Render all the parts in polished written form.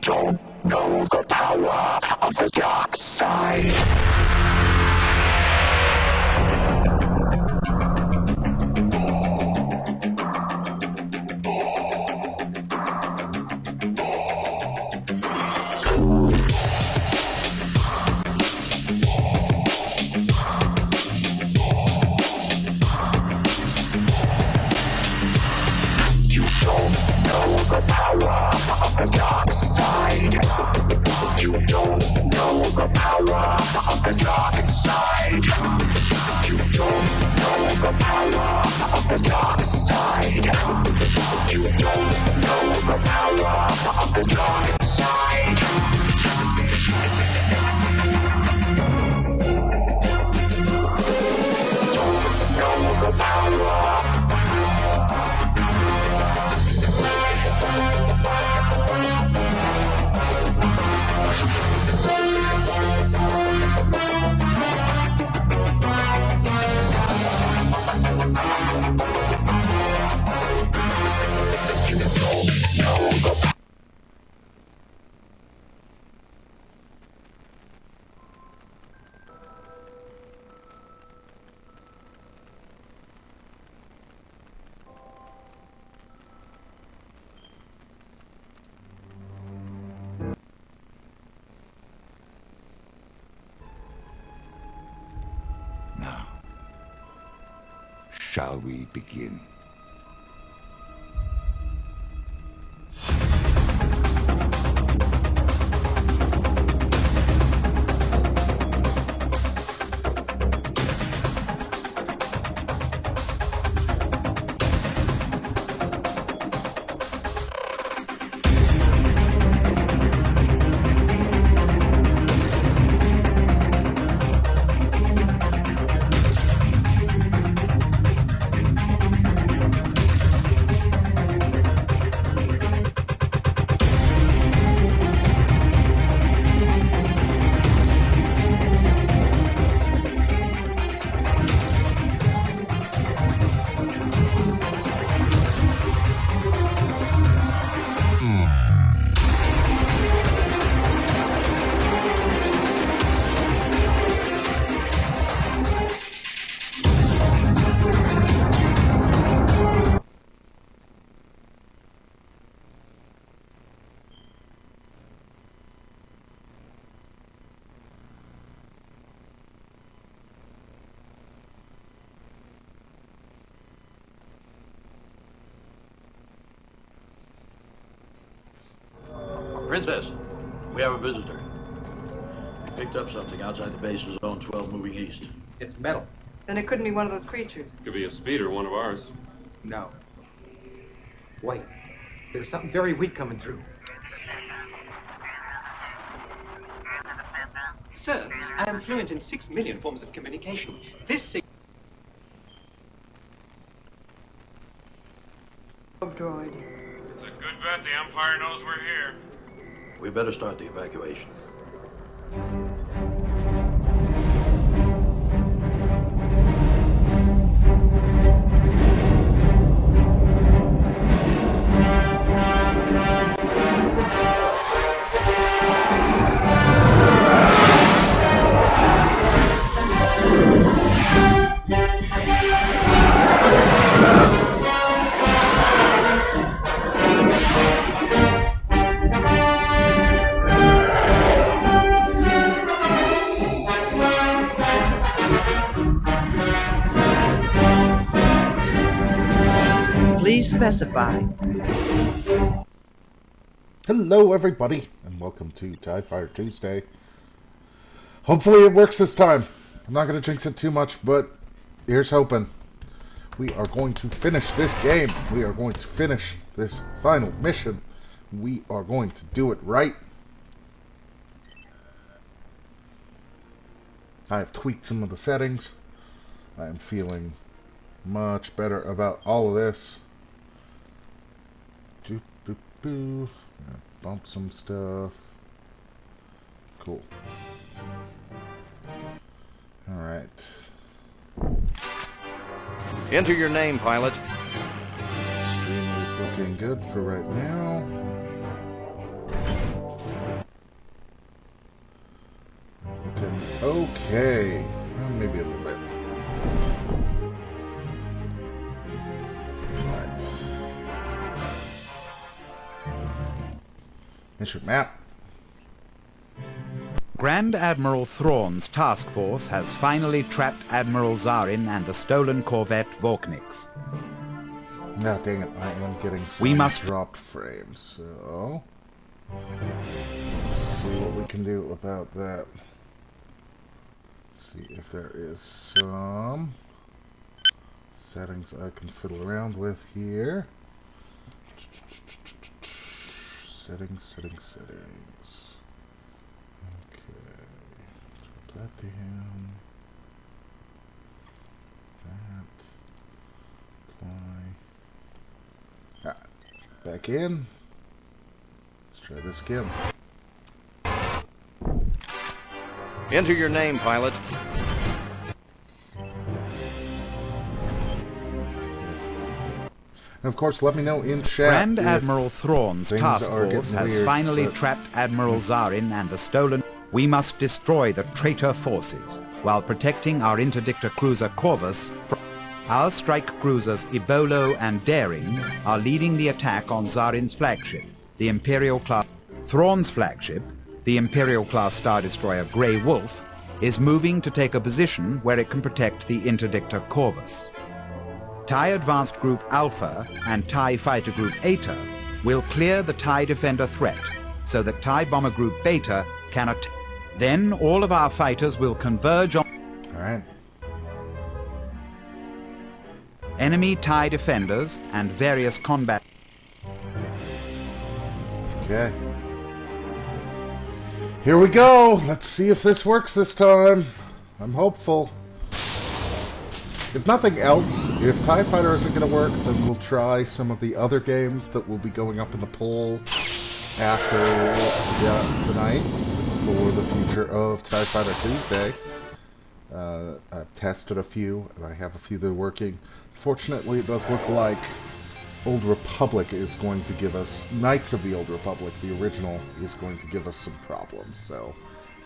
don't know the power of the dark side. The dark side. You don't know the power of the dark side. You don't know the power of the dark side. You don't know the power of the dark side. Don't know the power. Now, shall we begin? Princess, we have a visitor. We picked up something outside the base of Zone 12 moving east. It's metal. Then it couldn't be one of those creatures. Could be a speeder, one of ours. No. Wait. There's something very weak coming through. Sir, I am fluent in 6 million forms of communication. This Droid. It's a good bet the Empire knows we're here. We better start the evacuation. Please specify. Hello everybody, and welcome to TIE Fighter Tuesday. Hopefully it works this time. I'm not going to jinx it too much, but here's hoping. We are going to finish this game. We are going to finish this final mission. We are going to do it right. I have tweaked some of the settings. I am feeling much better about all of this. Boo. Bump some stuff. Cool. Alright. Enter your name, pilot. Stream is looking good for right now. Okay. Well, maybe a little bit. Alright. Mission map. Grand Admiral Thrawn's task force has finally trapped Admiral Zarin and the stolen corvette Volknix. No, dang it, I am getting some We must- dropped frames, so... Let's see what we can do about that. Let's see if there is some settings I can fiddle around with here. Settings. Okay. Put that down. That. Apply. Ah, back in. Let's try this again. Enter your name, pilot. And of course, let me know in chat. Grand if Admiral Thrawn's things task are force getting has weird, finally but- trapped Admiral Zarin and the stolen... We must destroy the traitor forces while protecting our interdictor cruiser Corvus. Our strike cruisers Ebolo and Daring are leading the attack on Zarin's flagship, the Imperial-class. Thrawn's flagship, the Imperial-class Star Destroyer Grey Wolf, is moving to take a position where it can protect the interdictor Corvus. TIE Advanced Group Alpha and TIE Fighter Group Eta will clear the TIE Defender threat so that TIE Bomber Group Beta can attack. Then all of our fighters will converge on Alright. enemy TIE Defenders and various combat. Okay. Here we go. Let's see if this works this time. I'm hopeful. If nothing else, if TIE Fighter isn't going to work, then we'll try some of the other games that will be going up in the poll after tonight for the future of TIE Fighter Tuesday. I've tested a few, and I have a few that are working. Fortunately, it does look like Old Republic is going to give us... Knights of the Old Republic, the original, is going to give us some problems, so...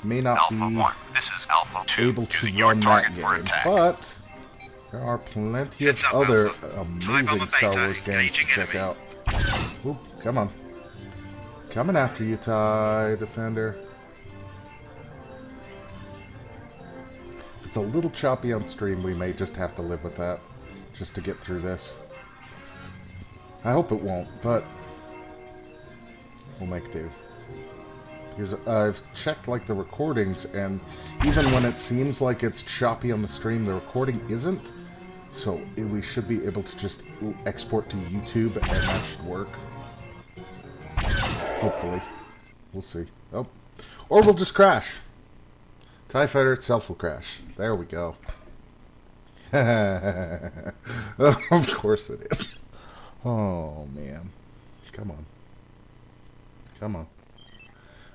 May not Alpha be 1, this is Alpha 2, able to using your run that target for game, attack. but... There are plenty of Heads up, other Alpha. TIE amazing Bomber Star Beta Wars games to engaging check enemy. out. Oop, come on. Coming after you, TIE Defender. If it's a little choppy on stream, we may just have to live with that. Just to get through this. I hope it won't, but... we'll make do. Because I've checked like the recordings, and even when it seems like it's choppy on the stream, the recording isn't. So we should be able to just export to YouTube, and that should work. Hopefully. We'll see. Oh. Or we'll just crash. TIE Fighter itself will crash. There we go. Of course it is. Oh, man. Come on. Come on.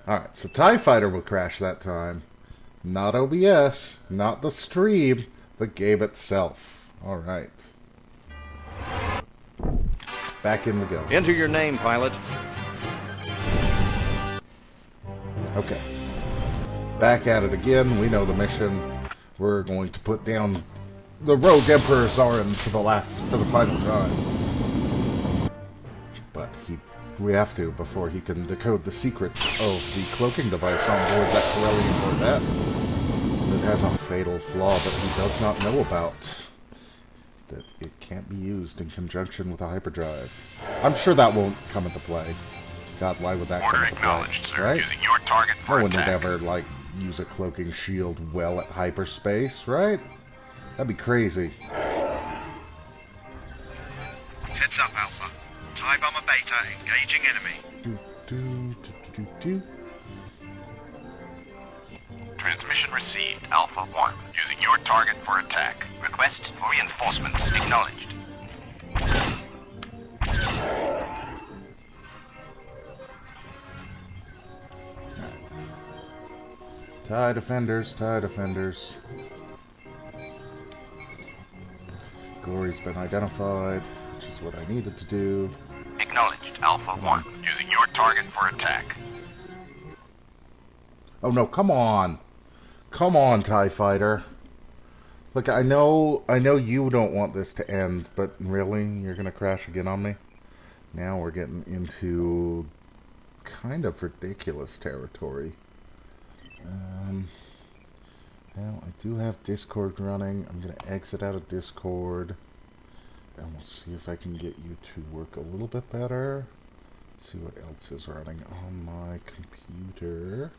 Alright, so TIE Fighter will crash that time. Not OBS, not the stream, the game itself. Alright. Back in the go. Enter your name, pilot. Okay. Back at it again. We know the mission. We're going to put down the Rogue Emperor Zarin for the final time. But we have to before he can decode the secrets of the cloaking device on board that Corellian Corvette that has a fatal flaw that he does not know about. That it can't be used in conjunction with a hyperdrive. I'm sure that won't come into play. God, why would that Order come into acknowledged, play? sir. Right? Using your target No for one would attack. ever, like, use a cloaking shield well at hyperspace, right? That'd be crazy. Heads up, Alpha. TIE Bomber Beta engaging enemy. Do. Transmission received, Alpha 1. Using your target for attack. Request for reinforcements acknowledged. TIE Defenders, TIE Defenders. Gory's been identified, which is what I needed to do. Acknowledged, Alpha 1. Using your target for attack. Oh no, come on! Come on, TIE Fighter. Look, I know you don't want this to end, but really, you're gonna crash again on me? Now we're getting into kind of ridiculous territory. Now, I do have Discord running. I'm going to exit out of Discord. And we'll see if I can get you to work a little bit better. Let's see what else is running on my computer.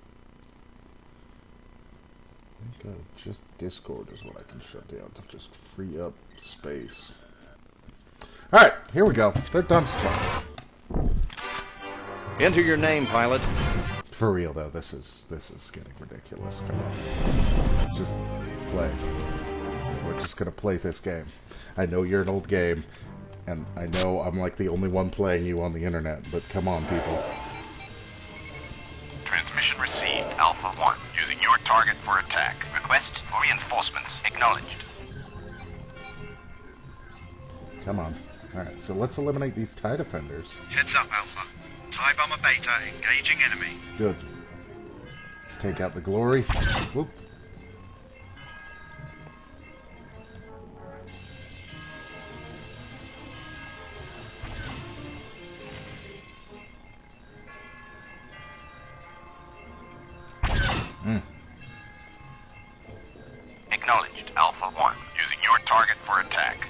I think just Discord is what I can shut down to just free up space. Alright, here we go. Third time's a charm. Enter your name, pilot. For real though, this is getting ridiculous. Come on. Just play. We're just gonna play this game. I know you're an old game, and I know I'm like the only one playing you on the internet, but come on, people. Transmission received, Alpha 1. Using your target for attack. Request for reinforcements acknowledged. Come on. Alright, so let's eliminate these TIE defenders. Heads up, Alpha. TIE Bomber Beta engaging enemy. Good. Let's take out the glory. Whoop. Acknowledged, Alpha 1. Using your target for attack.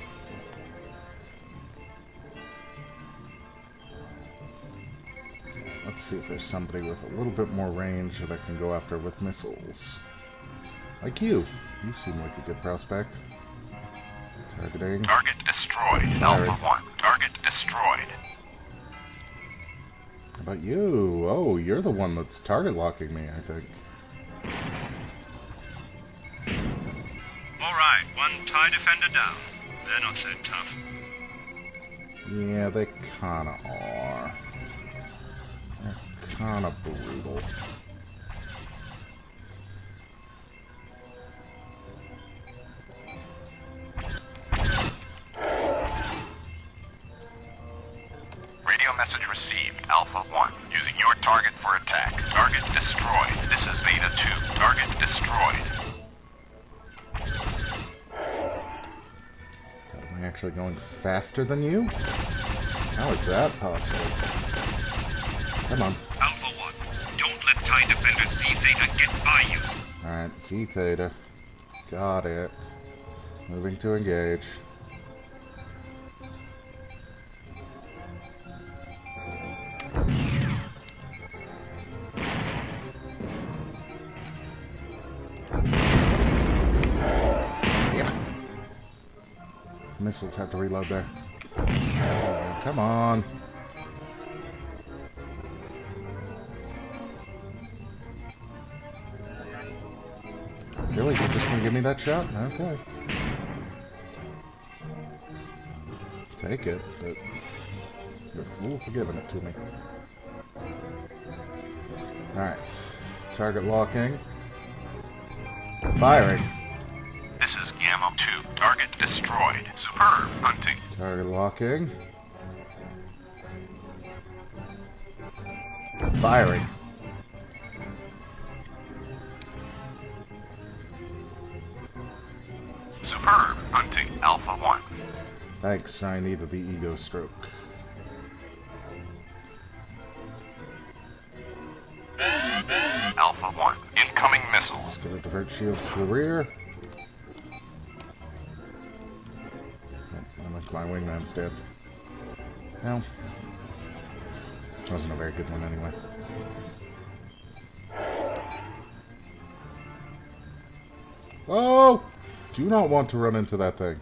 Let's see if there's somebody with a little bit more range that I can go after with missiles. Like you. You seem like a good prospect. Targeting. Target destroyed, Firing. Alpha 1. Target destroyed. How about you? Oh, you're the one that's target locking me, I think. Alright, one TIE defender down. They're not so tough. Yeah, they kinda are. They're kinda brutal. Radio message received, Alpha 1. Using your target for attack. Target destroyed. This is Beta 2. Target destroyed. Am I actually going faster than you? How is that possible? Come on. Alpha 1, don't let TIE defender Z Theta get by you. Alright, Z Theta. Got it. Moving to engage. Damn it. Missiles have to reload there. Oh, come on. Really? You're just gonna give me that shot? Okay. Take it, but you're a fool for giving it to me. Alright. Target locking. Firing. This is Gamma 2. Target destroyed. Superb hunting. Target locking. Firing. Superb hunting, Alpha 1. Thanks, I needed the ego stroke. Alpha 1. Incoming missiles. Just gonna divert shields to the rear. I think my wingman's dead. No. Wasn't a very good one anyway. Oh! Do not want to run into that thing.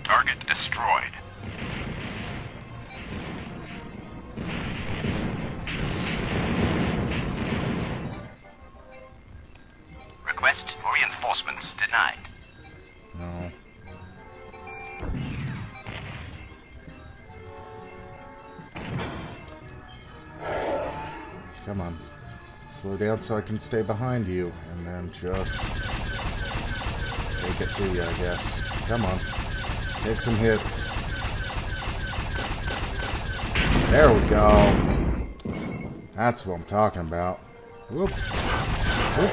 Target destroyed. Request for reinforcements denied. No. Come on. Slow down so I can stay behind you, and then just take it to you, I guess. Come on. Take some hits. There we go. That's what I'm talking about. Whoop. Whoop.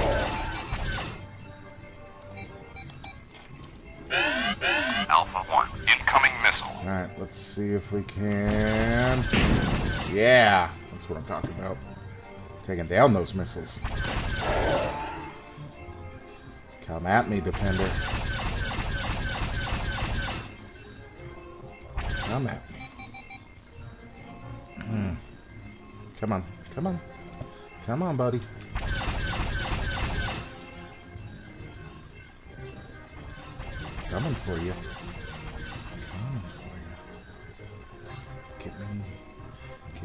Alpha 1, incoming missile. Alright, let's see if we can... Yeah! That's what I'm talking about. Taking down those missiles. Come at me, Defender. Come at me. Come on. Come on. Come on, buddy. Coming for you. Coming for you. Just get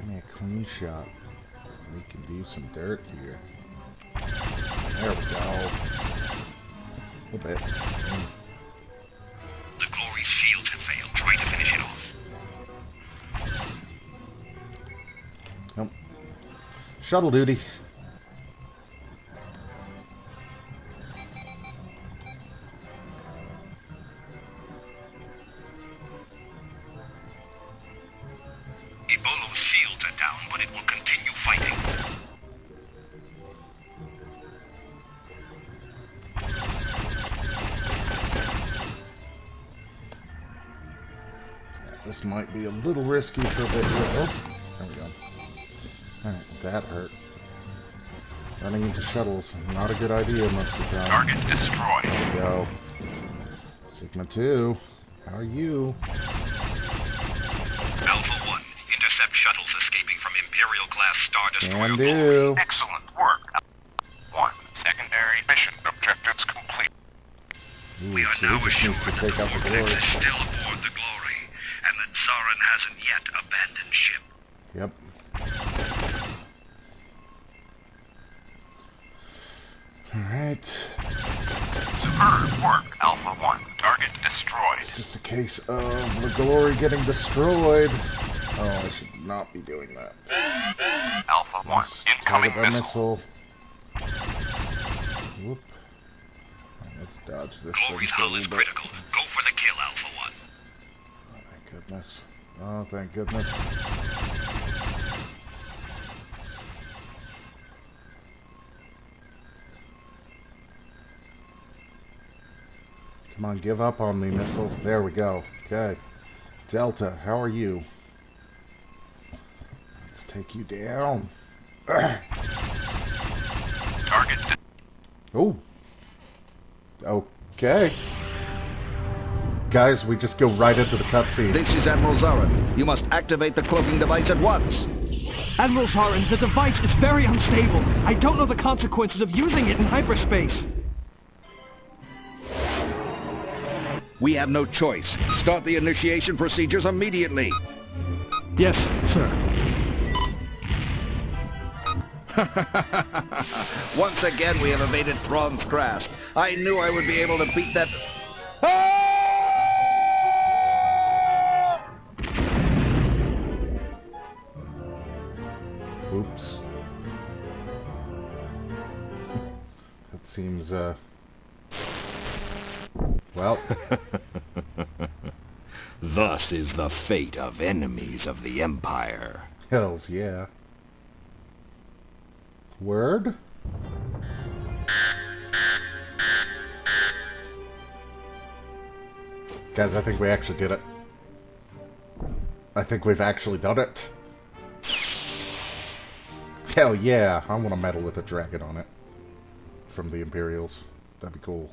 me a clean shot. We can do some dirt here. There we go. A little bit. The Glory's shields have failed. Try to finish it off. Nope. Shuttle duty. Ebolo's shields are down, but it will continue fighting. This might be a little risky for a bit here. Oh, there we go. Alright, that hurt. Running into shuttles, not a good idea most of the time. Target destroyed. There we go. Sigma 2, how are you? Alpha 1, intercept shuttles escaping from Imperial-class Star Destroyer. Can do. Excellent work. 1, secondary mission objectives complete. Ooh, We are so now we just need assured to that take the out the Morganex Glory. is still aboard the Glory, and that Zarin hasn't yet abandoned ship. Yep. Alright. Superb work, Alpha 1. Target destroyed. It's just a case of the Glory getting destroyed. Oh, I should not be doing that. Alpha 1, incoming Target our missile. Whoop. Let's dodge this. Glory's thing for a hull is little bit. critical. Go for the kill, Alpha 1. Oh, thank goodness. Oh, thank goodness. Come on, give up on me, missile. There we go. Okay. Delta, how are you? Let's take you down. Target Oh. Okay. Guys, we just go right into the cutscene. This is Admiral Zarin. You must activate the cloaking device at once. Admiral Zarin, the device is very unstable. I don't know the consequences of using it in hyperspace. We have no choice. Start the initiation procedures immediately. Yes, sir. Once again, we have evaded Thrawn's grasp. I knew I would be able to beat that... Oops. That seems, well... Thus is the fate of enemies of the Empire. Hells yeah. Word? Guys, I think we actually did it. I think we've actually done it. Hell yeah, I want a medal with a dragon on it. From the Imperials. That'd be cool.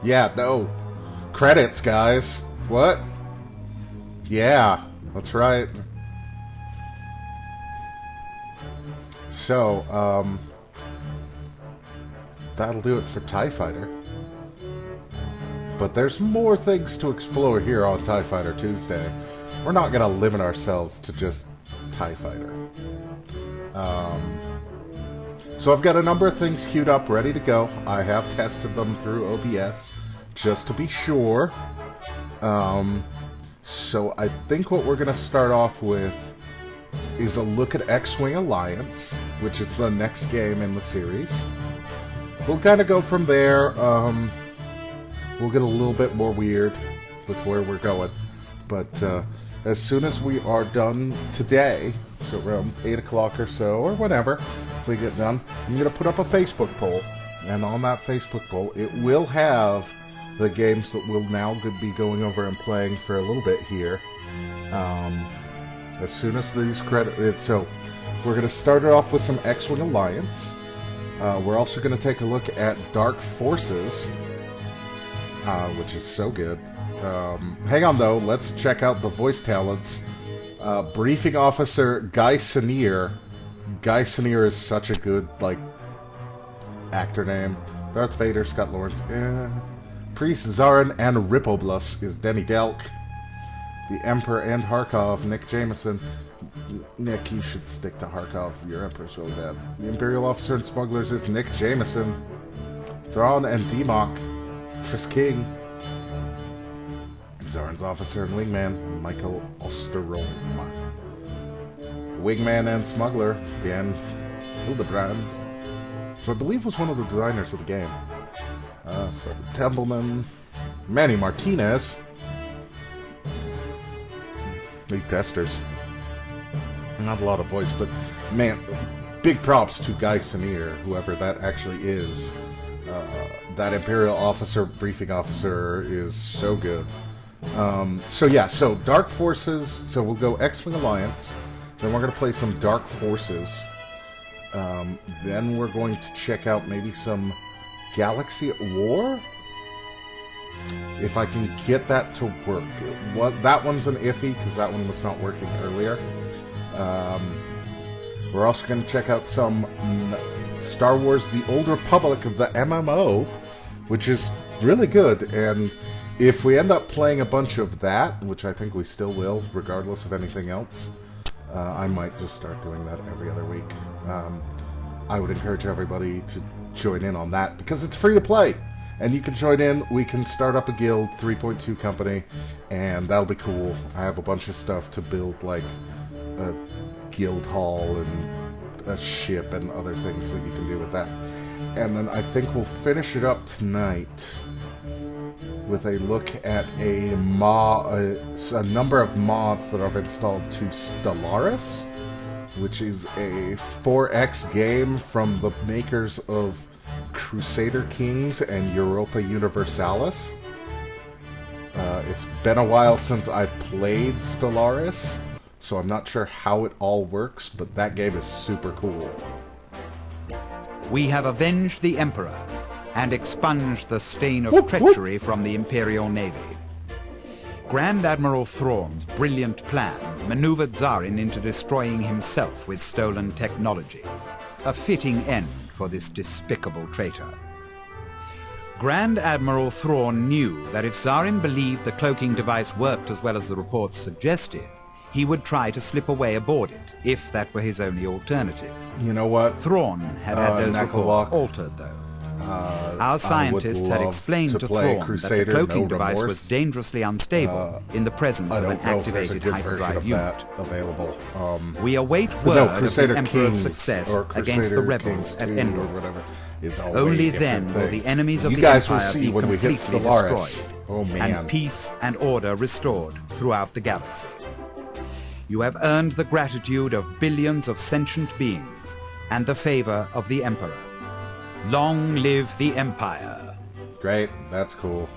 Yeah, no. Credits, guys. What? Yeah, that's right. So, that'll do it for TIE Fighter. But there's more things to explore here on TIE Fighter Tuesday. We're not going to limit ourselves to just TIE Fighter. So I've got a number of things queued up, ready to go. I have tested them through OBS, just to be sure. So I think what we're going to start off with is a look at X-Wing Alliance, which is the next game in the series. We'll kind of go from there. we'll get a little bit more weird with where we're going. But as soon as we are done today, so around 8 o'clock or so, or whenever we get done, I'm going to put up a Facebook poll. And on that Facebook poll, it will have the games that we'll now be going over and playing for a little bit here. As soon as these credits... So, we're going to start it off with some X-Wing Alliance. We're also going to take a look at Dark Forces, which is so good. Hang on, though. Let's check out the voice talents. Briefing Officer Guy Senior. Guy Senior is such a good, actor name. Darth Vader, Scott Lawrence. Priest Zarin and Ripoblus is Denny Delk. The Emperor and Harkov, Nick Jameson. Nick, you should stick to Harkov. Your Emperor's really bad. The Imperial Officer and Smugglers is Nick Jameson. Thrawn and Demok, Tris King. Zarin's Officer and Wingman, Michael Osterholm. Wingman and Smuggler, Dan Hildebrand, who I believe was one of the designers of the game. So Templeman, Manny Martinez. The testers. Not a lot of voice, but man, big props to Guy Senior, whoever that actually is. That Imperial Officer, Briefing Officer is so good. So Dark Forces, so we'll go X-Wing Alliance, then we're going to play some Dark Forces, then we're going to check out maybe some Galaxy at War? If I can get that to work. That one's an iffy, because that one was not working earlier. We're also going to check out some Star Wars The Old Republic, the MMO, which is really good, and if we end up playing a bunch of that, which I think we still will, regardless of anything else, I might just start doing that every other week. I would encourage everybody to join in on that, because it's free to play, and you can join in. We can start up a guild, 3.2 company, and that'll be cool. I have a bunch of stuff to build, like a guild hall and a ship and other things that you can do with that. And then I think we'll finish it up tonight with a look at a number of mods that I've installed to Stellaris, which is a 4X game from the makers of Crusader Kings and Europa Universalis. It's been a while since I've played Stellaris, so I'm not sure how it all works, but that game is super cool. We have avenged the Emperor and expunged the stain of treachery from the Imperial Navy. Grand Admiral Thrawn's brilliant plan maneuvered Zarin into destroying himself with stolen technology, a fitting end for this despicable traitor. Grand Admiral Thrawn knew that if Zarin believed the cloaking device worked as well as the reports suggested, he would try to slip away aboard it, if that were his only alternative. You know what? Thrawn had those reports altered, though. Our scientists had explained to Thrawn that the cloaking device was dangerously unstable in the presence of an activated hyperdrive unit. Available. We await word of the Emperor's success against the rebels at Endor. Only then will the enemies of the Empire be completely destroyed, and peace and order restored throughout the galaxy. You have earned the gratitude of billions of sentient beings and the favor of the Emperor. Long live the Empire. Great, that's cool.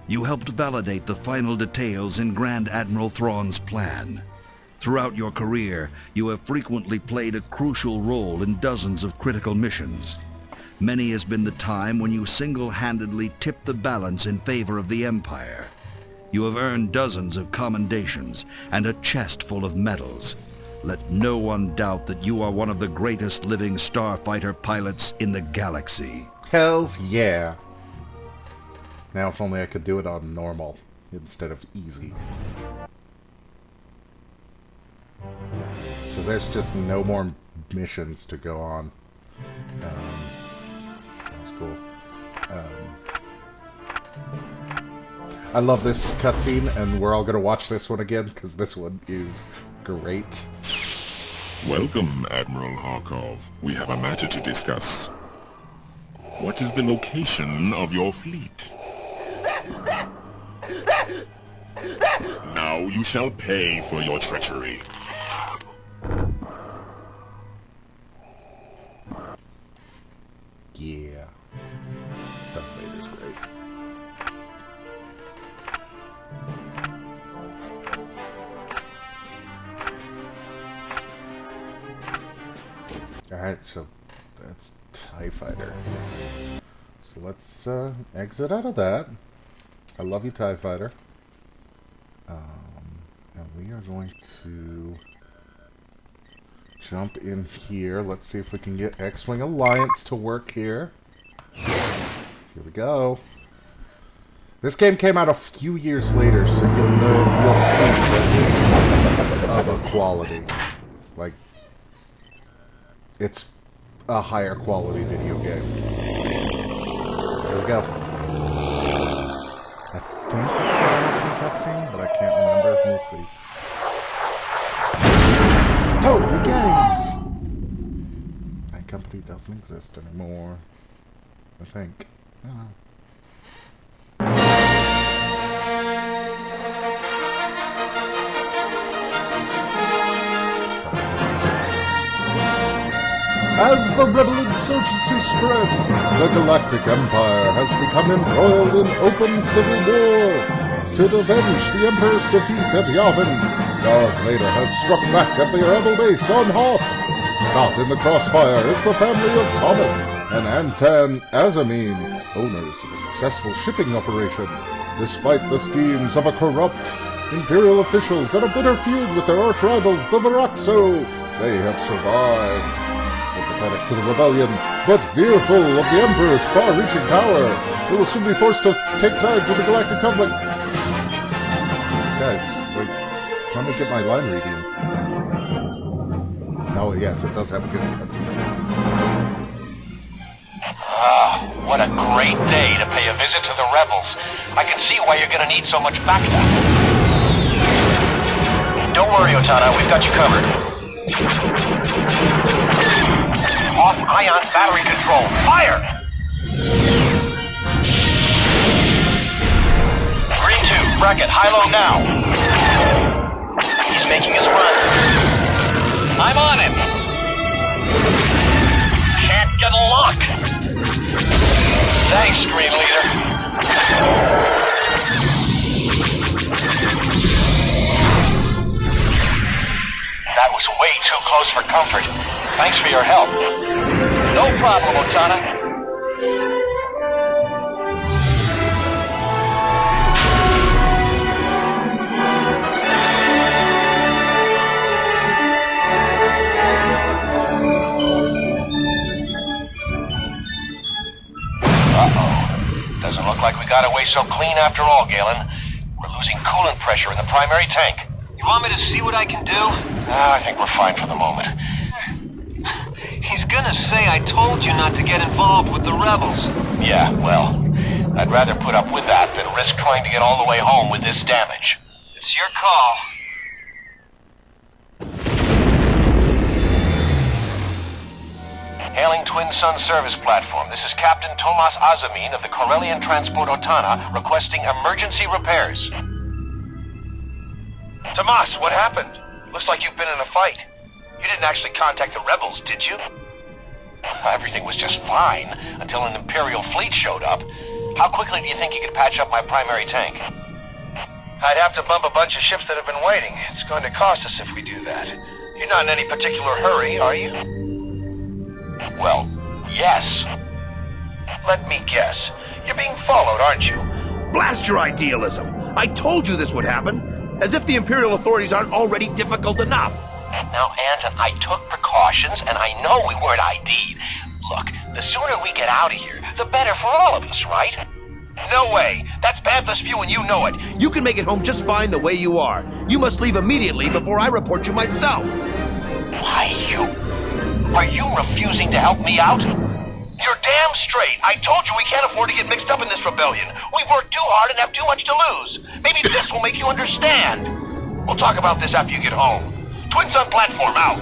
You helped validate the final details in Grand Admiral Thrawn's plan. Throughout your career, you have frequently played a crucial role in dozens of critical missions. Many has been the time when you single-handedly tipped the balance in favor of the Empire. You have earned dozens of commendations and a chest full of medals. Let no one doubt that you are one of the greatest living starfighter pilots in the galaxy. Hells yeah. Now if only I could do it on normal instead of easy. So there's just no more missions to go on. That's cool. I love this cutscene, and we're all going to watch this one again, because this one is great. Welcome, Admiral Harkov. We have a matter to discuss. What is the location of your fleet? Now you shall pay for your treachery. Yeah. Darth Vader's great. Alright, so that's TIE Fighter. So let's exit out of that. I love you, TIE Fighter. And we are going to jump in here. Let's see if we can get X-Wing Alliance to work here. Here we go. This game came out a few years later, so you'll see that it's of a quality. Like, it's a higher quality video game. There we go. I think it's an cutscene, but I can't remember. We'll see. Totally Games! That company doesn't exist anymore. I think. I don't know. As the rebel insurgency spreads, the Galactic Empire has become embroiled in open civil war. To avenge the Emperor's defeat at Yavin, Darth Vader has struck back at the rebel base on Hoth. Caught in the crossfire is the family of Thomas and Antan Azamine, owners of a successful shipping operation. Despite the schemes of a corrupt Imperial officials and a bitter feud with their arch rivals, the Viraxo, they have survived. Sympathetic to the rebellion, but fearful of the Emperor's far-reaching power, they will soon be forced to take sides in the galactic conflict. Guys, wait, let me get my line reading. Oh, yes, it does have a good cutscene. Ah, what a great day to pay a visit to the rebels. I can see why you're gonna need so much backup. Don't worry, Otana, we've got you covered. Off ion battery control. Fire! Green 2, bracket high-low now. He's making his run. I'm on him. Can't get a lock. Thanks, Green Leader. That was way too close for comfort. Thanks for your help. No problem, Otana. Uh-oh. Doesn't look like we got away so clean after all, Galen. We're losing coolant pressure in the primary tank. You want me to see what I can do? I think we're fine for the moment. He's gonna say I told you not to get involved with the rebels. Yeah, well, I'd rather put up with that than risk trying to get all the way home with this damage. It's your call. Hailing Twin Sun service platform. This is Captain Tomas Azamine of the Corellian Transport Otana requesting emergency repairs. Tomas, what happened? Looks like you've been in a fight. You didn't actually contact the rebels, did you? Everything was just fine until an Imperial fleet showed up. How quickly do you think you could patch up my primary tank? I'd have to bump a bunch of ships that have been waiting. It's going to cost us if we do that. You're not in any particular hurry, are you? Well, yes. Let me guess. You're being followed, aren't you? Blast your idealism! I told you this would happen! As if the Imperial authorities aren't already difficult enough! Now, Anton, I took precautions, and I know we weren't ID'd. Look, the sooner we get out of here, the better for all of us, right? No way! That's Banthus View and you know it! You can make it home just fine the way you are. You must leave immediately before I report you myself! Why, Are you refusing to help me out? You're damn straight! I told you we can't afford to get mixed up in this rebellion! We've worked too hard and have too much to lose! Maybe this will make you understand! We'll talk about this after you get home. Twin Sun platform out!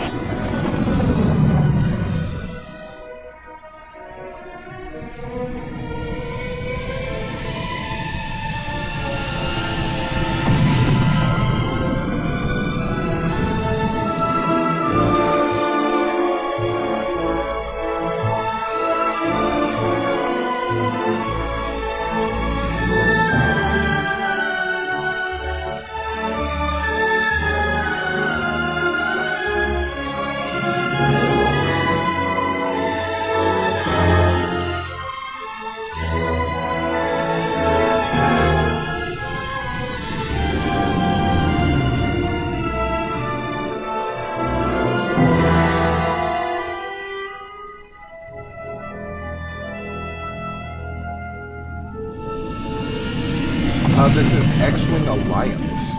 X-Wing Alliance.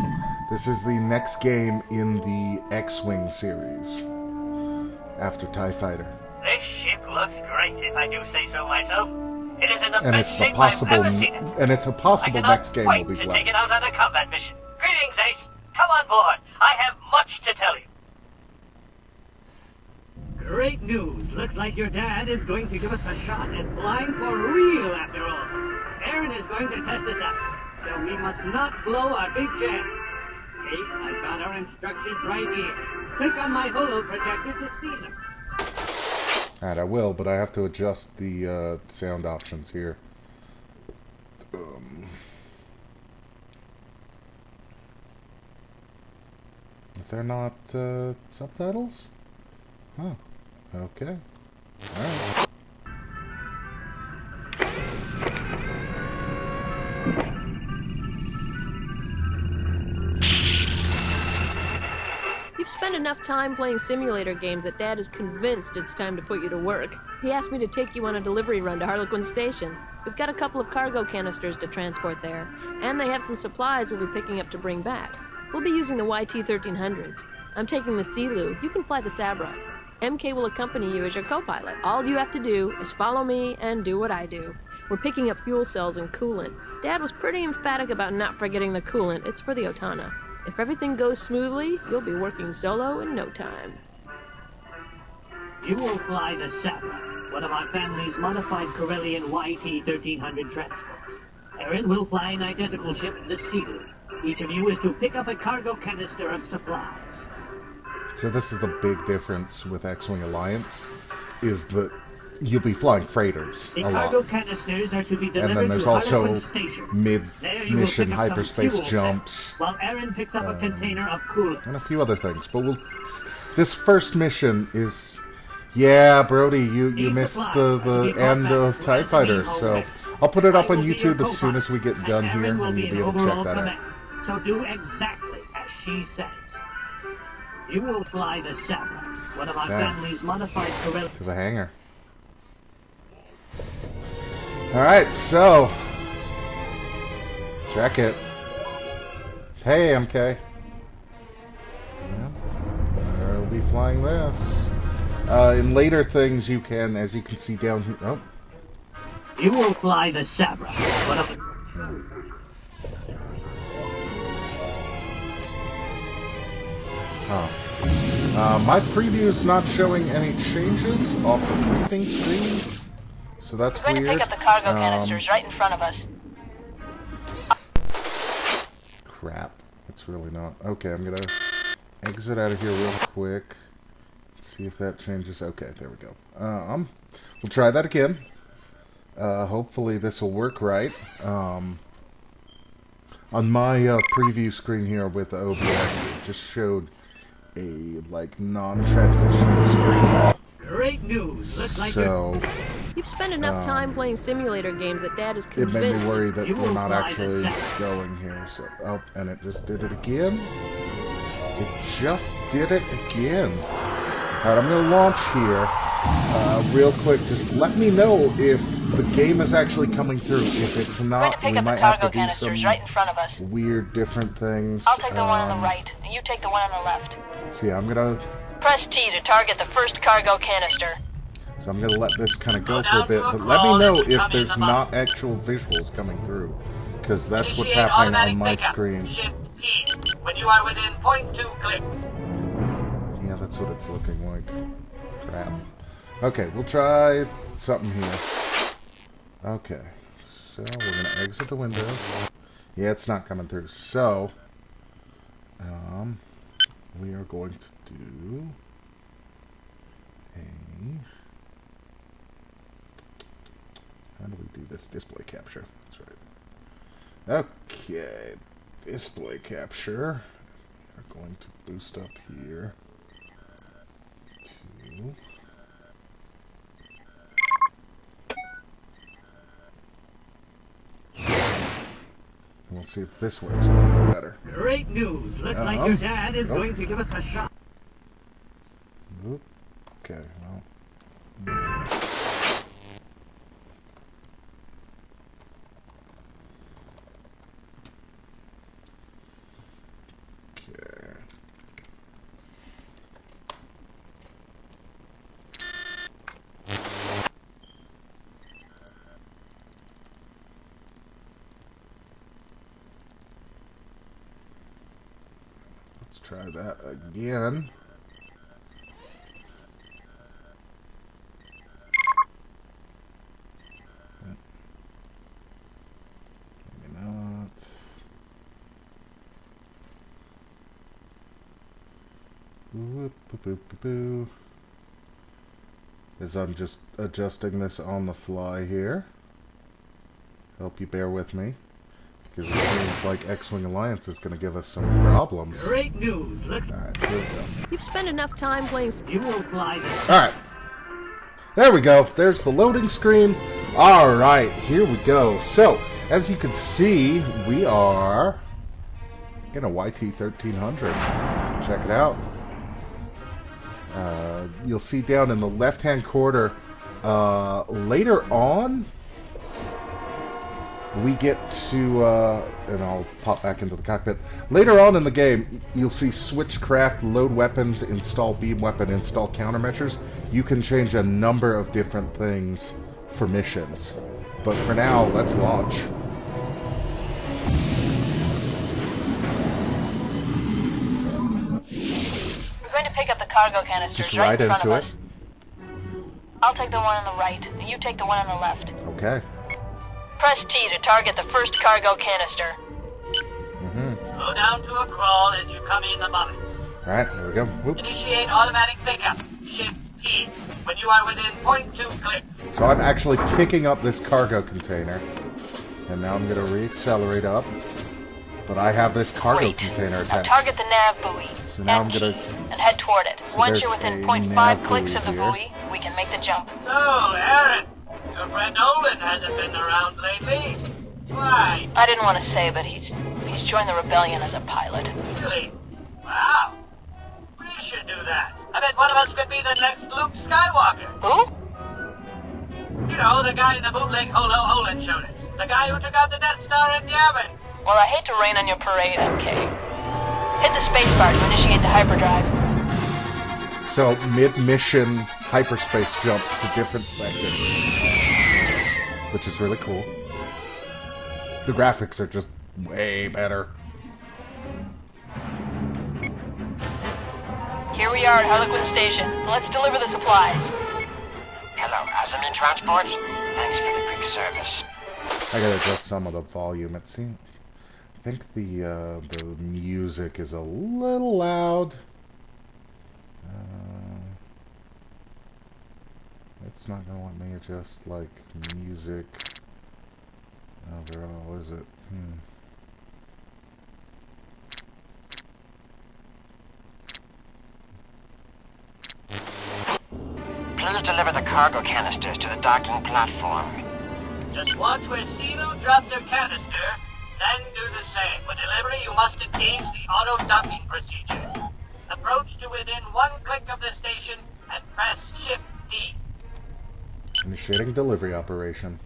This is the next game in the X-Wing series after TIE Fighter. This ship looks great, if I do say so myself. It is in the And best it's the shape I've possible, ever seen it. and it's a possible next game wait we'll be to playing. take it out on a combat mission. Greetings, Ace. Come on board. I have much to tell you. Great news. Looks like your dad is going to give us a shot at flying for real after all. Aaron is going to test us out, so we must not blow our big jam. Ace, I've got our instructions right here. Click on my holo projector to see them. Alright, I will, but I have to adjust the sound options here. Is there not subtitles? Huh. Okay. Alright. You've spent enough time playing simulator games that Dad is convinced it's time to put you to work. He asked me to take you on a delivery run to Harlequin Station. We've got a couple of cargo canisters to transport there, and they have some supplies we'll be picking up to bring back. We'll be using the YT-1300s. I'm taking the Thilu. You can fly the Sabra. MK will accompany you as your co-pilot. All you have to do is follow me and do what I do. We're picking up fuel cells and coolant. Dad was pretty emphatic about not forgetting the coolant. It's for the Otana. If everything goes smoothly, you'll be working solo in no time. You will fly the Sabra, one of our family's modified Corellian YT-1300 transports. Aaron will fly an identical ship, the Sea-Doo. Each of you is to pick up a cargo canister of supplies. So this is the big difference with X-Wing Alliance, is that you'll be flying freighters The a lot. cargo canisters are to be delivered And then there's to also Harlequin Station. mid-mission hyperspace jumps. While Aaron picks up a container of coolant. And a few other things. But this first mission is... Yeah, Brody, you missed the end of TIE Fighter, so I'll put it up on YouTube as soon as we get done here, and you'll be able to check that out. So do exactly as she says. You will fly the Sabra, one of our family's modified Corellian... To the hangar. Alright, so... Check it. Hey, MK. Yeah, I'll be flying this. In later things, you can, as you can see down here... Oh. You will fly the Sabra, one of the... My preview is not showing any changes off the briefing screen, so that's weird. We're going to pick up the cargo canisters right in front of us. Crap. It's really not. Okay, I'm gonna exit out of here real quick. Let's see if that changes. Okay, there we go. We'll try that again. Hopefully this will work right. On my preview screen here with the OBS, it just showed a non-transitional screen. Great news. Looks like you've spent enough time playing simulator games that Dad is convinced. It made me worry that we're not actually going here. So, oh, and it just did it again. It just did it again. All right, I'm gonna launch here real quick. Just let me know if the game is actually coming through. If it's not, we might have to do some right in front of us. weird, different things. I'll take the one on the right, and you take the one on the left. So yeah, I'm gonna. Press T to target the first cargo canister. So I'm gonna let this kind of go for a bit, but let me know if there's not actual visuals coming through, because that's what's happening on my screen. When you are within 0.2 clicks. Yeah, that's what it's looking like. Crap. Okay, we'll try something here. Okay, so we're gonna exit the window. Yeah, it's not coming through. So, we are going to do a... How do we do this? Display capture. That's right. Okay, display capture. We're going to boost up here to... We'll see if this works a little better. Great news. Looks like your dad is going to give us a shot. Okay, well... Let's try that again. Maybe not. Whoop, boop, boop, boop, boop. As I'm just adjusting this on the fly here. Hope you bear with me. Because it seems like X-Wing Alliance is going to give us some problems. Great news. Alright, here we go. You've spent enough time playing... You won't fly this. Alright. There we go. There's the loading screen. Alright, here we go. So, as you can see, we are in a YT-1300. Check it out. You'll see down in the left-hand corner, later on, we get to, and I'll pop back into the cockpit. Later on in the game, you'll see switchcraft, load weapons, install beam weapon, install countermeasures. You can change a number of different things for missions. But for now, let's launch. We're going to pick up the cargo canisters Just right in front into of it. us. I'll take the one on the right, and you take the one on the left. Okay. Press T to target the first cargo canister. Slow down to a crawl as you come in the bottom. Alright, there we go. Whoop. Initiate automatic pickup. Shift E when you are within 0.2 clicks. So I'm actually picking up this cargo container. And now I'm going to re-accelerate up. But I have this cargo container Now attached. target the nav buoy. So now I'm going to... And head toward it. So Once you're there's within a 0.5 nav clicks of the buoy buoy, we can make the jump. So, Aaron, your friend Olin hasn't been around lately. Why? I didn't want to say, but he's joined the rebellion as a pilot. Really? Wow. We should do that. I bet one of us could be the next Luke Skywalker. Who? You know, the guy in the bootleg Holo Olin showed us. The guy who took out the Death Star in Yavin. Well, I hate to rain on your parade, MK. Hit the spacebar to initiate the hyperdrive. So, mid-mission hyperspace jumps to different sectors. Which is really cool. The graphics are just way better. Here we are at Harlequin Station. Let's deliver the supplies. Hello, Azimuth Transports. Thanks for the quick service. I gotta adjust some of the volume. It seems... I think the music is a little loud. It's not gonna let me adjust, like, music overall, is it? Please deliver the cargo canisters to the docking platform. Just watch where Silu drops her canister, then do the same. For delivery, you must engage the auto-docking procedure. Approach to within 1 click of the station and press Shift D. Initiating delivery operation.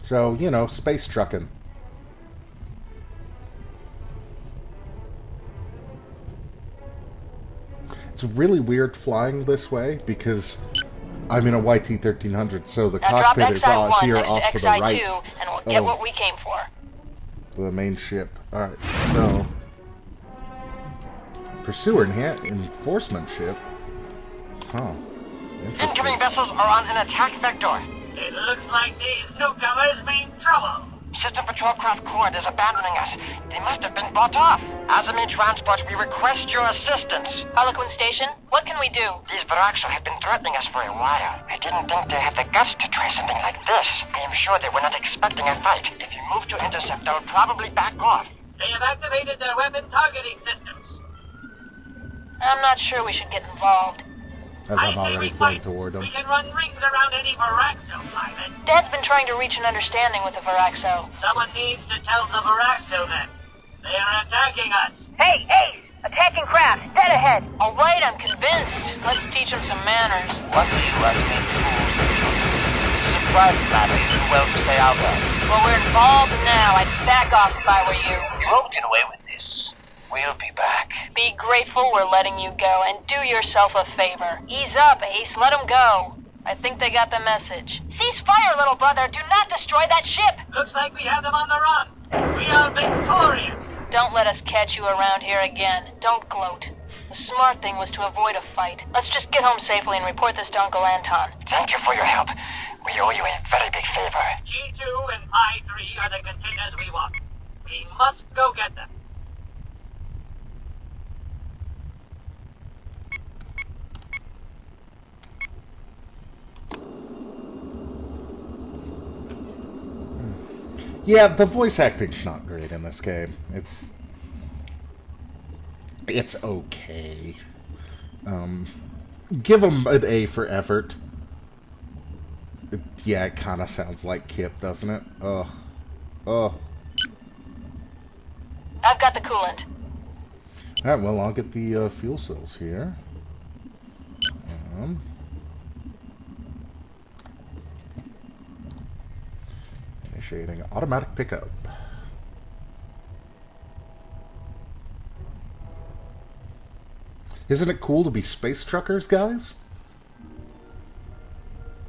So, you know, space trucking. It's really weird flying this way because I'm in a YT-1300, so the Now cockpit drop is XI-1 here next off to to the XI-2, right and we'll get what we came for. the main ship. Alright, so... Pursuer enforcement ship? Huh. Interesting. Incoming vessels are on an attack vector. It looks like these newcomers mean trouble. System Patrol Craft Cord is abandoning us. They must have been bought off. Azimuth Transport, we request your assistance. Harlequin Station, what can we do? These Varaxo have been threatening us for a while. I didn't think they had the guts to try something like this. I am sure they were not expecting a fight. If you move to intercept, they'll probably back off. They have activated their weapon targeting systems. I'm not sure we should get involved. As I'm already flying toward them. We can run rings around any Varaxo pilot. Dad's been trying to reach an understanding with the Varaxo. Someone needs to tell the Varaxo then. They are attacking us. Hey! Attacking craft! Dead ahead! All right, I'm convinced. Let's teach them some manners. What do you estimate fools? This is a private matter. You do well to stay out of. Well, we're involved now. I'd back off if I were you. You won't get away with this. We'll be back. Be grateful we're letting you go, and do yourself a favor. Ease up, Ace. Let him go. I think they got the message. Cease fire, little brother. Do not destroy that ship. Looks like we have them on the run. We are victorious. Don't let us catch you around here again. Don't gloat. The smart thing was to avoid a fight. Let's just get home safely and report this to Uncle Anton. Thank you for your help. We owe you a very big favor. G2 and I-3 are the containers we want. We must go get them. Yeah, the voice acting's not great in this game. It's okay. Give him an A for effort. Yeah, it kind of sounds like Kip, doesn't it? Ugh. I've got the coolant. Alright, well, I'll get the fuel cells here. Initiating automatic pickup. Isn't it cool to be space truckers, guys?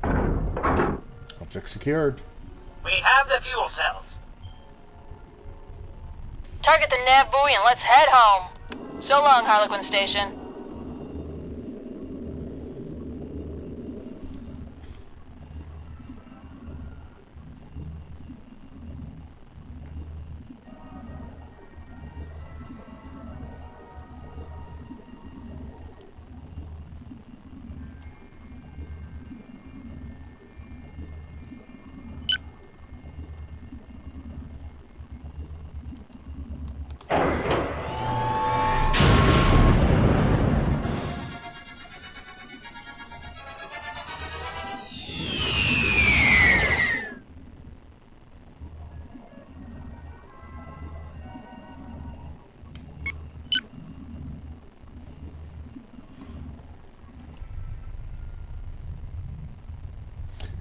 Object secured. We have the fuel cells. Target the nav buoy and let's head home. So long, Harlequin Station.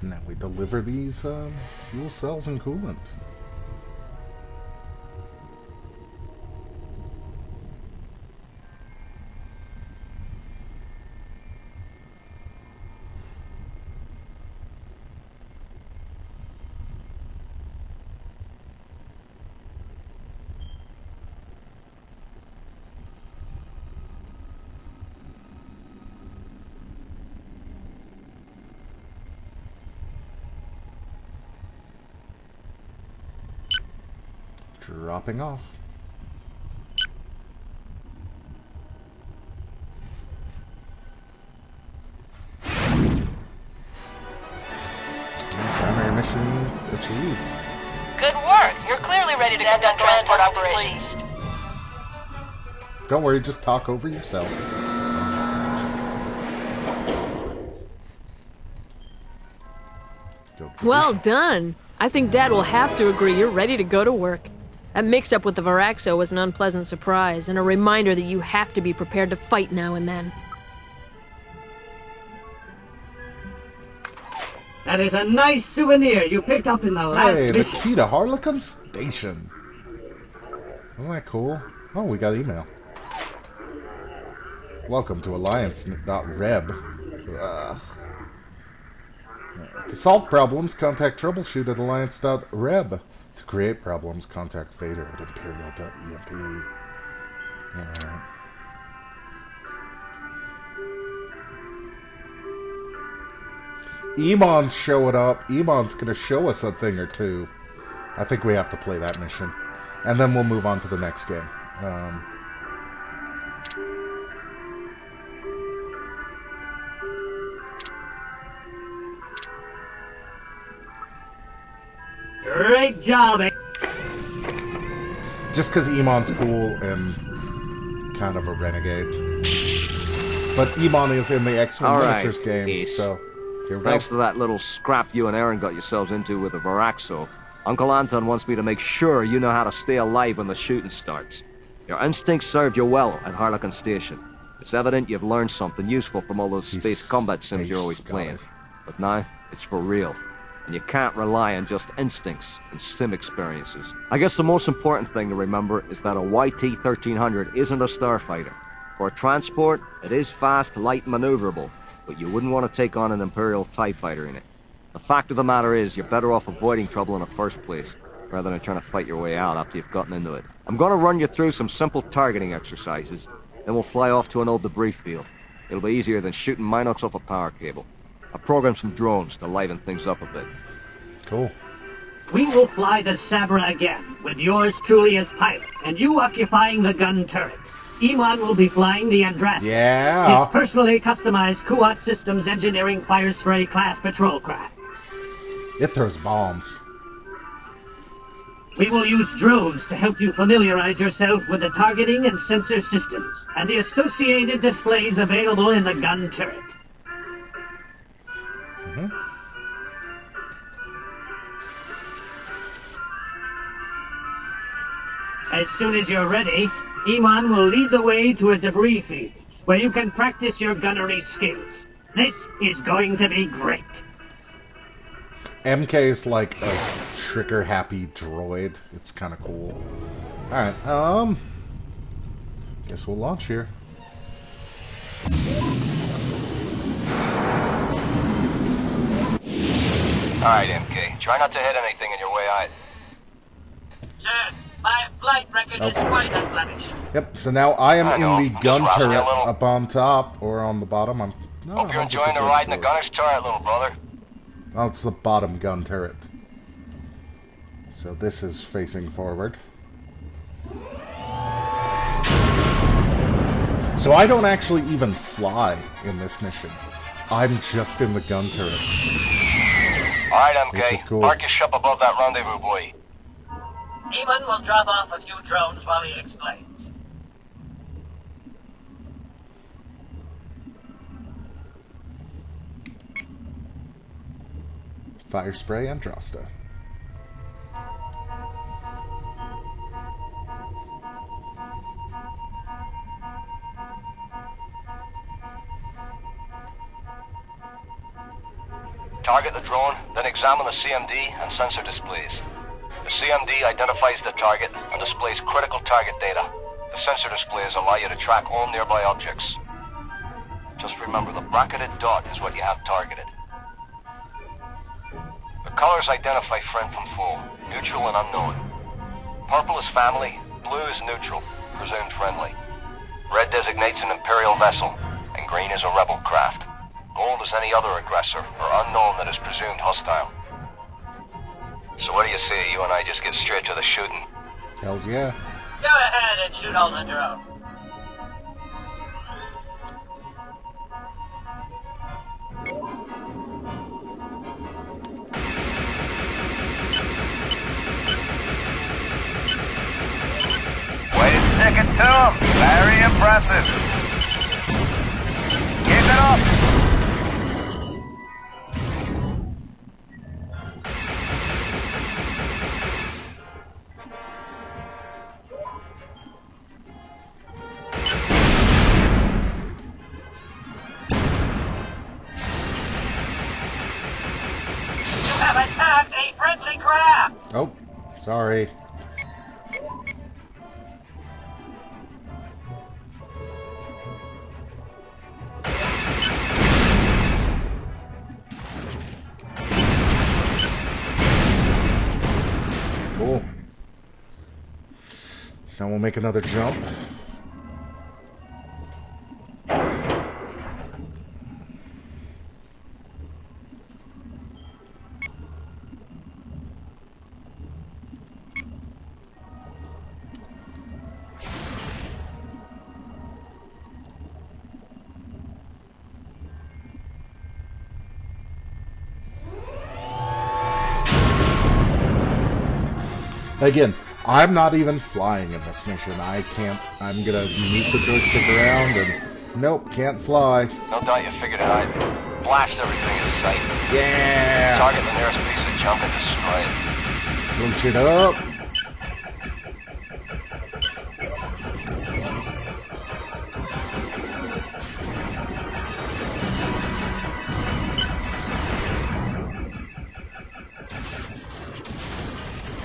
And then we deliver these fuel cells and coolant. Dropping off. Primary mission achieved. Good work. You're clearly ready to conduct transport operations. Don't worry, just talk over yourself. Well done. I think Dad will have to agree you're ready to go to work. That mix-up with the Varaxo was an unpleasant surprise, and a reminder that you have to be prepared to fight now and then. That is a nice souvenir you picked up in the last Hey, the mission. key to Harlequin Station. Isn't that cool? Oh, we got email. Welcome to Alliance.reb. To solve problems, contact Troubleshoot at Alliance.reb. To create problems, contact Vader at Imperial.emp. Yeah, right. Emon's showing up. Emon's gonna show us a thing or two. I think we have to play that mission. And then we'll move on to the next game. Great job, eh? Just because Emon's cool and kind of a renegade. But Emon is in the X-Wing Miniatures games, so here we go. Thanks to that little scrap you and Aaron got yourselves into with the Varaxo, Uncle Anton wants me to make sure you know how to stay alive when the shooting starts. Your instincts served you well at Harlequin Station. It's evident you've learned something useful from all those space combat sims you're always playing. But now, it's for real. And you can't rely on just instincts and sim experiences. I guess the most important thing to remember is that a YT-1300 isn't a starfighter. For transport, it is fast, light, and maneuverable, but you wouldn't want to take on an Imperial TIE fighter in it. The fact of the matter is, you're better off avoiding trouble in the first place, rather than trying to fight your way out after you've gotten into it. I'm going to run you through some simple targeting exercises, then we'll fly off to an old debris field. It'll be easier than shooting Minox off a power cable. I'll program some drones to liven things up a bit. Cool. We will fly the Sabra again, with yours truly as pilot, and you occupying the gun turret. Iman will be flying the Andraste. Yeah. His personally customized Kuat Systems Engineering Fire Spray class patrol craft. It throws bombs. We will use drones to help you familiarize yourself with the targeting and sensor systems, and the associated displays available in the gun turret. As soon as you're ready, Iman will lead the way to a debris field, where you can practice your gunnery skills. This is going to be great. MK is like a trigger-happy droid. It's kind of cool. Alright, guess we'll launch here. Alright, MK. Try not to hit anything in your way out. Sir, my flight record is quite unblemished. Yep, so now I am in the gun Just turret rousing you a little. up on top, or on the bottom. I'm not Hope you're enjoying the 100% ride in the sure. gunner's turret, little brother. Oh, it's the bottom gun turret. So this is facing forward. So I don't actually even fly in this mission. I'm just in the gun turret. Alright, Which is MK. cool. Park your ship above that rendezvous buoy. Iman will drop off a few drones while he explains. Fire spray Andraste. Target the drone, then examine the CMD and sensor displays. The CMD identifies the target and displays critical target data. The sensor displays allow you to track all nearby objects. Just remember, the bracketed dot is what you have targeted. The colors identify friend from foe, neutral and unknown. Purple is family, blue is neutral, presumed friendly. Red designates an Imperial vessel, and green is a rebel craft. Gold is any other aggressor or unknown that is presumed hostile. So what do you say, you and I just get straight to the shooting? Hells yeah. Go ahead and shoot all the drones. Way to stick it to him. Very impressive. Keep it up. You have attacked a friendly craft! Oh, sorry. Cool. So now we'll make another jump. Again, I'm not even flying in this mission. I can't. I'm gonna move the joystick around and nope, can't fly. No doubt you figured it out. Blast everything in sight. Yeah! Target the nearest piece of junk and destroy it. Blow shit up.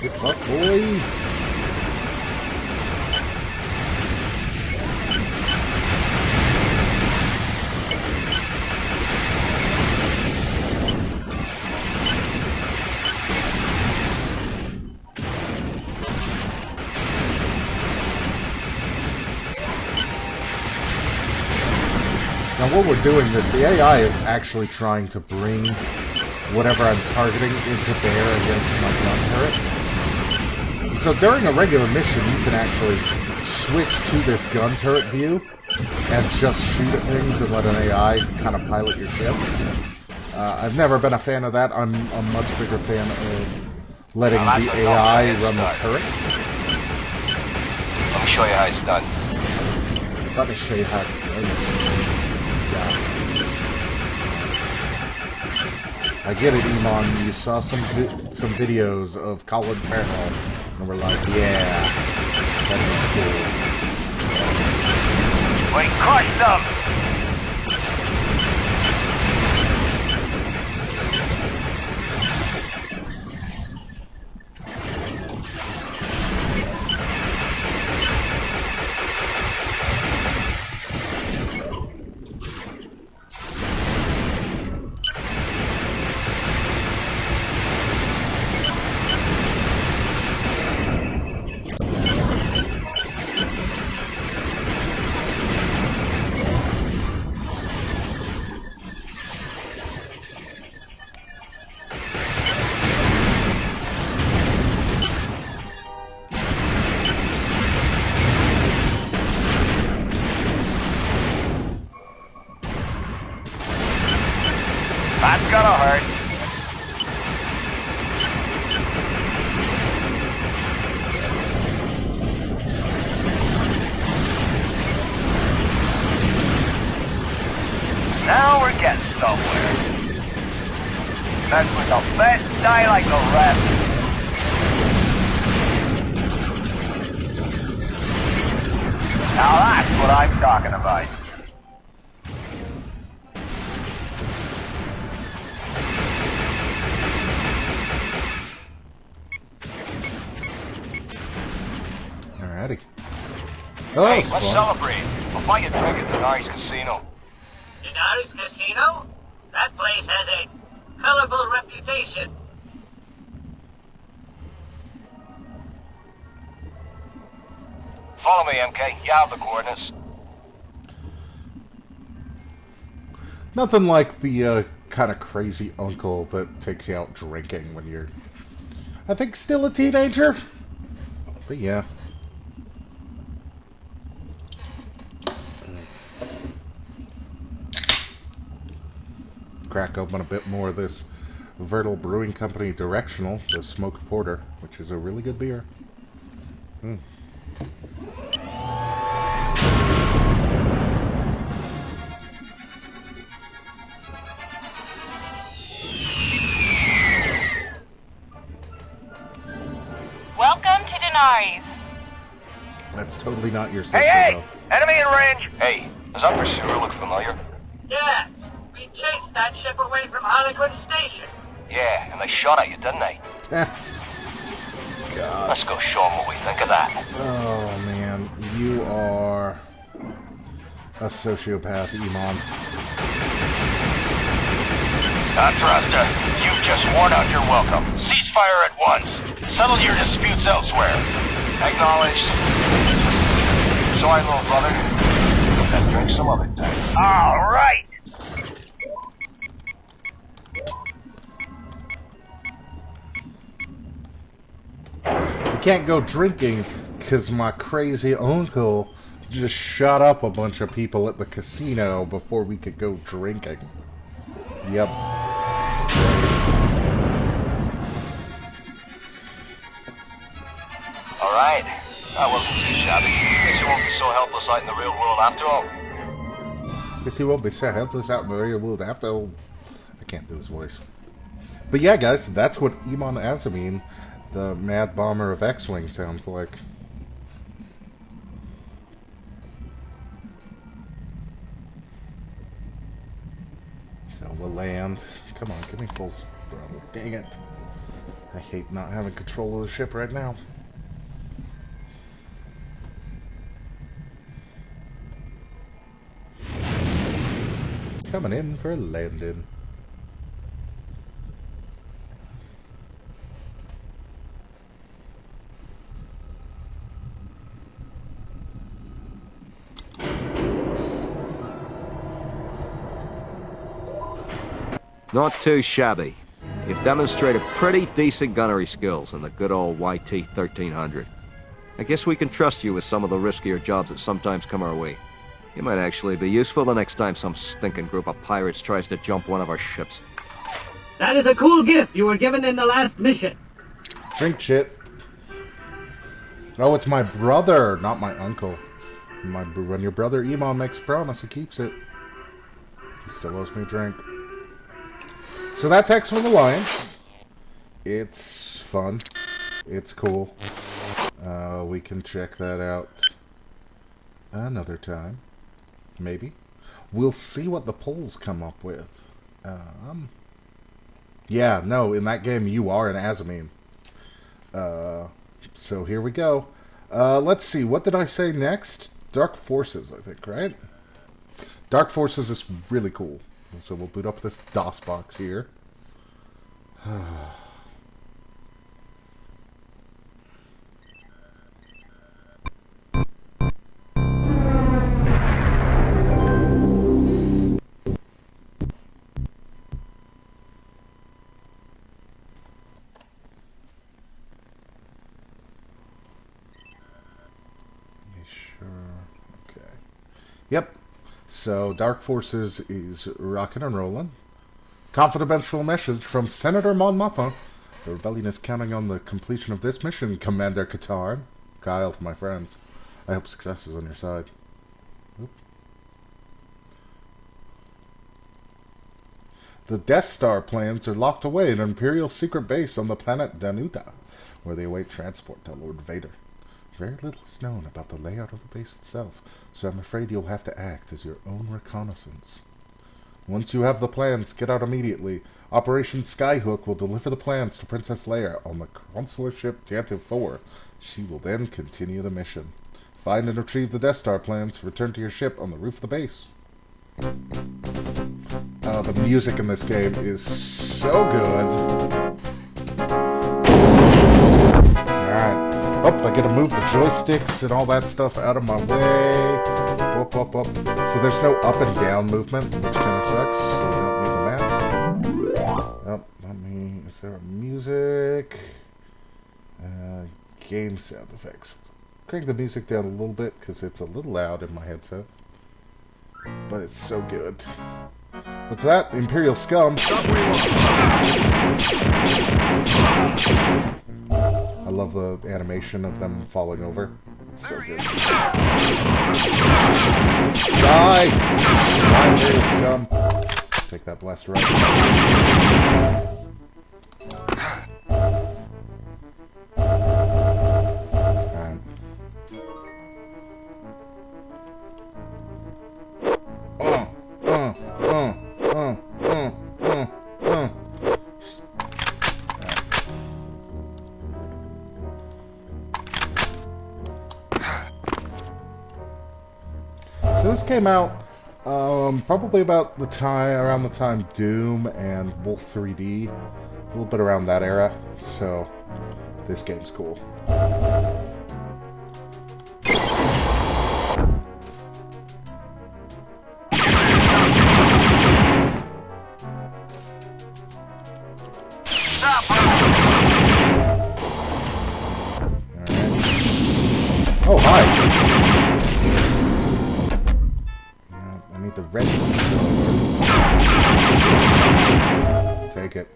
Good fuck, boy. Now what we're doing this, the AI is actually trying to bring whatever I'm targeting into bear against my gun turret. So during a regular mission, you can actually switch to this gun turret view and just shoot at things and let an AI kind of pilot your ship. I've never been a fan of that. I'm a much bigger fan of letting the AI run the turret. Let me show you how it's done. Let me show you how it's done. Yeah. I get it, Iman. You saw some videos of Colin Farrell, and we're like, yeah, that looks cool. We crushed them! That's gonna hurt. Now we're getting somewhere. That's with the best die like the rest. Now that's what I'm talking about. Alrighty. Hey, let's celebrate. We'll buy you a drink at Denari's Casino. Denari's Casino? That place has a colorful reputation. Follow me, MK. You have the coordinates. Nothing like the kind of crazy uncle that takes you out drinking when you're, I think, still a teenager. But yeah. Crack open a bit more of this Vertil Brewing Company Directional, the Smoked Porter, which is a really good beer. Welcome to Denari's. That's totally not your sister, Hey! Enemy in range! Hey, does our pursuer look familiar? Yeah, we chased that ship away from Harlequin Station. Yeah, and they shot at you, didn't they? God. Let's go show them what we think of that. Oh, man. You are a sociopath, Iman. Contrasta, you've just worn out your welcome. Ceasefire at once. Settle your disputes elsewhere. Acknowledged. Sorry, little brother. Let's drink some other time. All right. We can't go drinking because my crazy uncle just shot up a bunch of people at the casino before we could go drinking. Yep. Alright. That wasn't too shabby. Guess you won't be so helpless out in the real world after all. Guess he won't be so helpless out in the real world after all. I can't do his voice. But yeah, guys, that's what Iman Azamin, the Mad Bomber of X-Wing, sounds like. So we'll land. Come on, give me full throttle. Dang it. I hate not having control of the ship right now. Coming in for a landing. Not too shabby. You've demonstrated pretty decent gunnery skills in the good old YT-1300. I guess we can trust you with some of the riskier jobs that sometimes come our way. You might actually be useful the next time some stinking group of pirates tries to jump one of our ships. That is a cool gift you were given in the last mission. Drink shit. Oh, it's my brother, not my uncle. When your brother Emon makes a promise, he keeps it. He still owes me a drink. So that's X-Wing Alliance. It's fun. It's cool. We can check that out another time. Maybe. We'll see what the polls come up with. Yeah, no, in that game you are an Azamine. So here we go. Let's see, what did I say next? Dark Forces, I think, right? Dark Forces is really cool. So we'll boot up this DOS box here. Yep. So, Dark Forces is rockin' and rollin'. Confidential message from Senator Mon Mothma. The rebellion is counting on the completion of this mission, Commander Katarn. Kyle to my friends. I hope success is on your side. Oop. The Death Star plans are locked away in an Imperial secret base on the planet Danuta, where they await transport to Lord Vader. Very little is known about the layout of the base itself, so I'm afraid you'll have to act as your own reconnaissance. Once you have the plans, get out immediately. Operation Skyhook will deliver the plans to Princess Leia on the consular ship Tantive 4. She will then continue the mission. Find and retrieve the Death Star plans. Return to your ship on the roof of the base. The music in this game is so good. Alright. Oh, I gotta move the joysticks and all that stuff out of my way. Up, up, up. So there's no up and down movement, which kind of sucks. So we don't need the map. Oh, let me... Is there a music? Game sound effects. Crank the music down a little bit, because it's a little loud in my headset. But it's so good. What's that? Imperial Scum. I love the animation of them falling over. It's so good. Die! Die, Imperial Scum. Take that blaster right. So this came out probably about the time, around the time Doom and Wolf 3D, a little bit around that era. So this game's cool. Oh, hi! I need the red controller. Take it.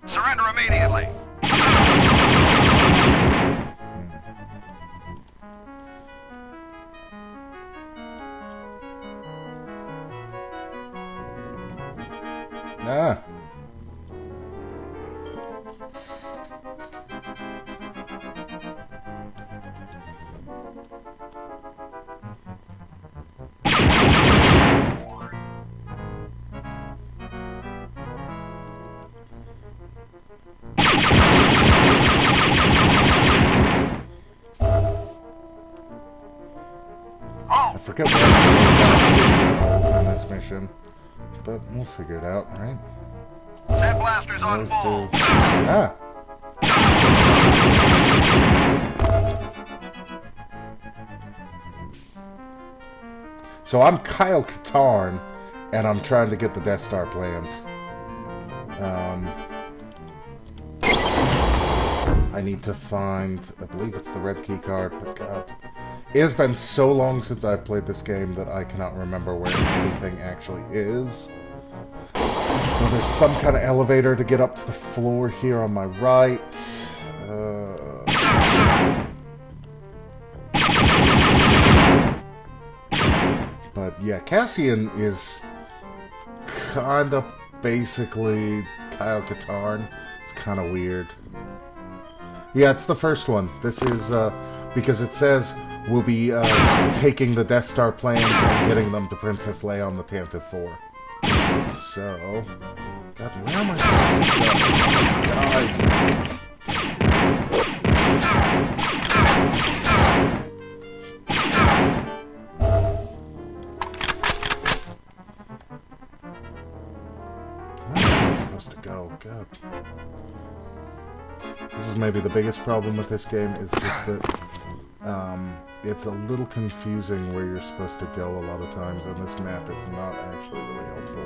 Surrender immediately. Ah. forget what I'm on this mission, but we'll figure it out, right? That blaster's on full. Ah. So I'm Kyle Katarn, and I'm trying to get the Death Star plans. I need to find, I believe it's the red key card, but God, it has been so long since I've played this game that I cannot remember where anything actually is. Well, there's some kind of elevator to get up to the floor here on my right. But yeah, Cassian is kind of basically Kyle Katarn. It's kind of weird. Yeah, it's the first one. This is because it says we'll be taking the Death Star plans and getting them to Princess Leia on the Tantive 4. So, God, where am I supposed to go? God. This is maybe the biggest problem with this game, is just that it's a little confusing where you're supposed to go a lot of times, and this map is not actually really helpful.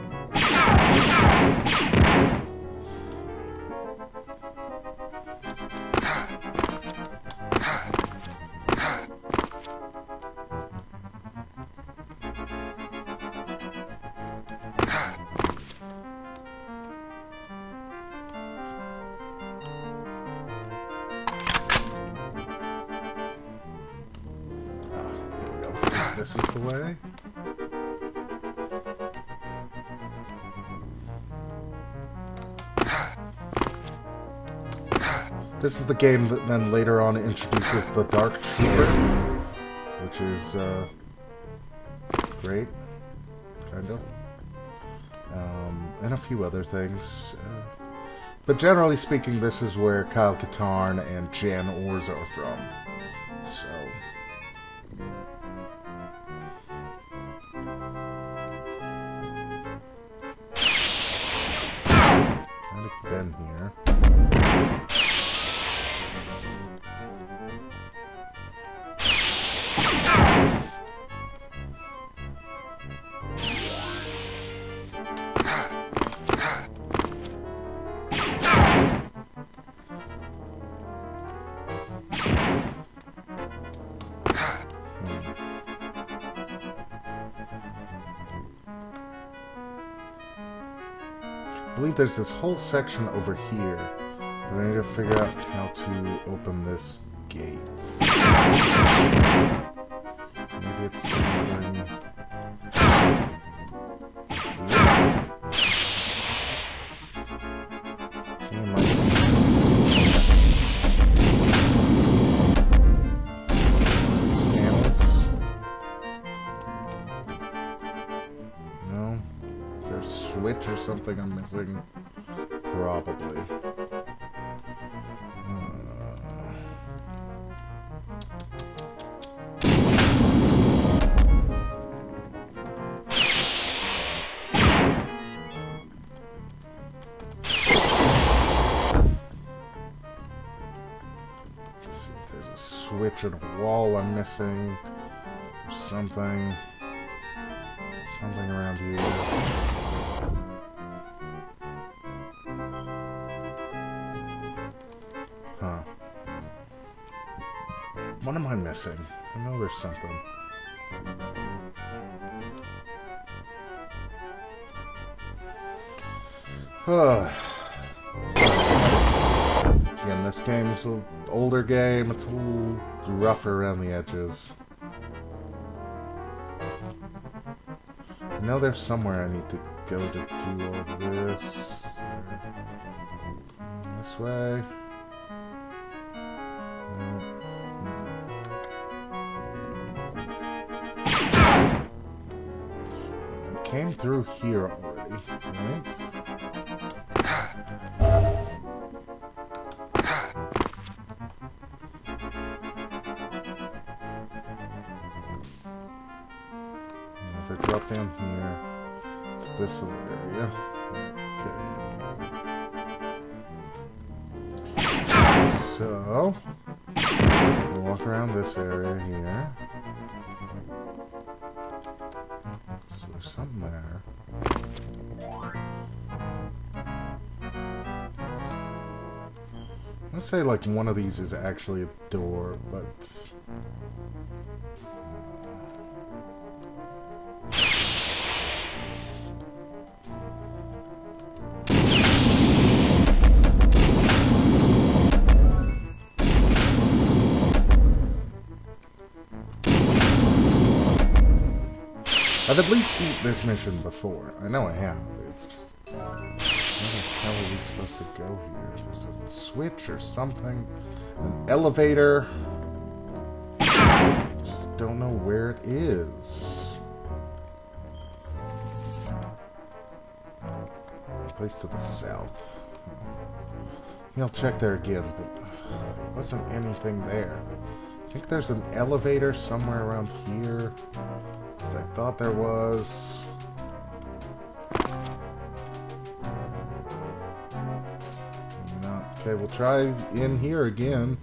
This is the way. This is the game that then later on introduces the Dark Trooper, which is great, kind of, and a few other things. But generally speaking, this is where Kyle Katarn and Jan Ors are from. So. Been here. I believe there's this whole section over here, but I need to figure out how to open this gate. Maybe it's something here. Switch or something I'm missing? Probably. There's a switch and a wall I'm missing. Or something. Something around here. Huh. What am I missing? I know there's something. Again, this game's an older game. It's a little rougher around the edges. I know there's somewhere I need to go to do all this. This way. I came through here already, right? this area. Okay. So, we'll walk around this area here. So there's something there. Let's say like one of these is actually a door, but... I've at least beat this mission before. I know I have. It's just... Where the hell are we supposed to go here? There's a switch or something. An elevator. Just don't know where it is. Place to the south. I'll check there again, but there wasn't anything there. I think there's an elevator somewhere around here. I thought there was. No. Okay, we'll try in here again.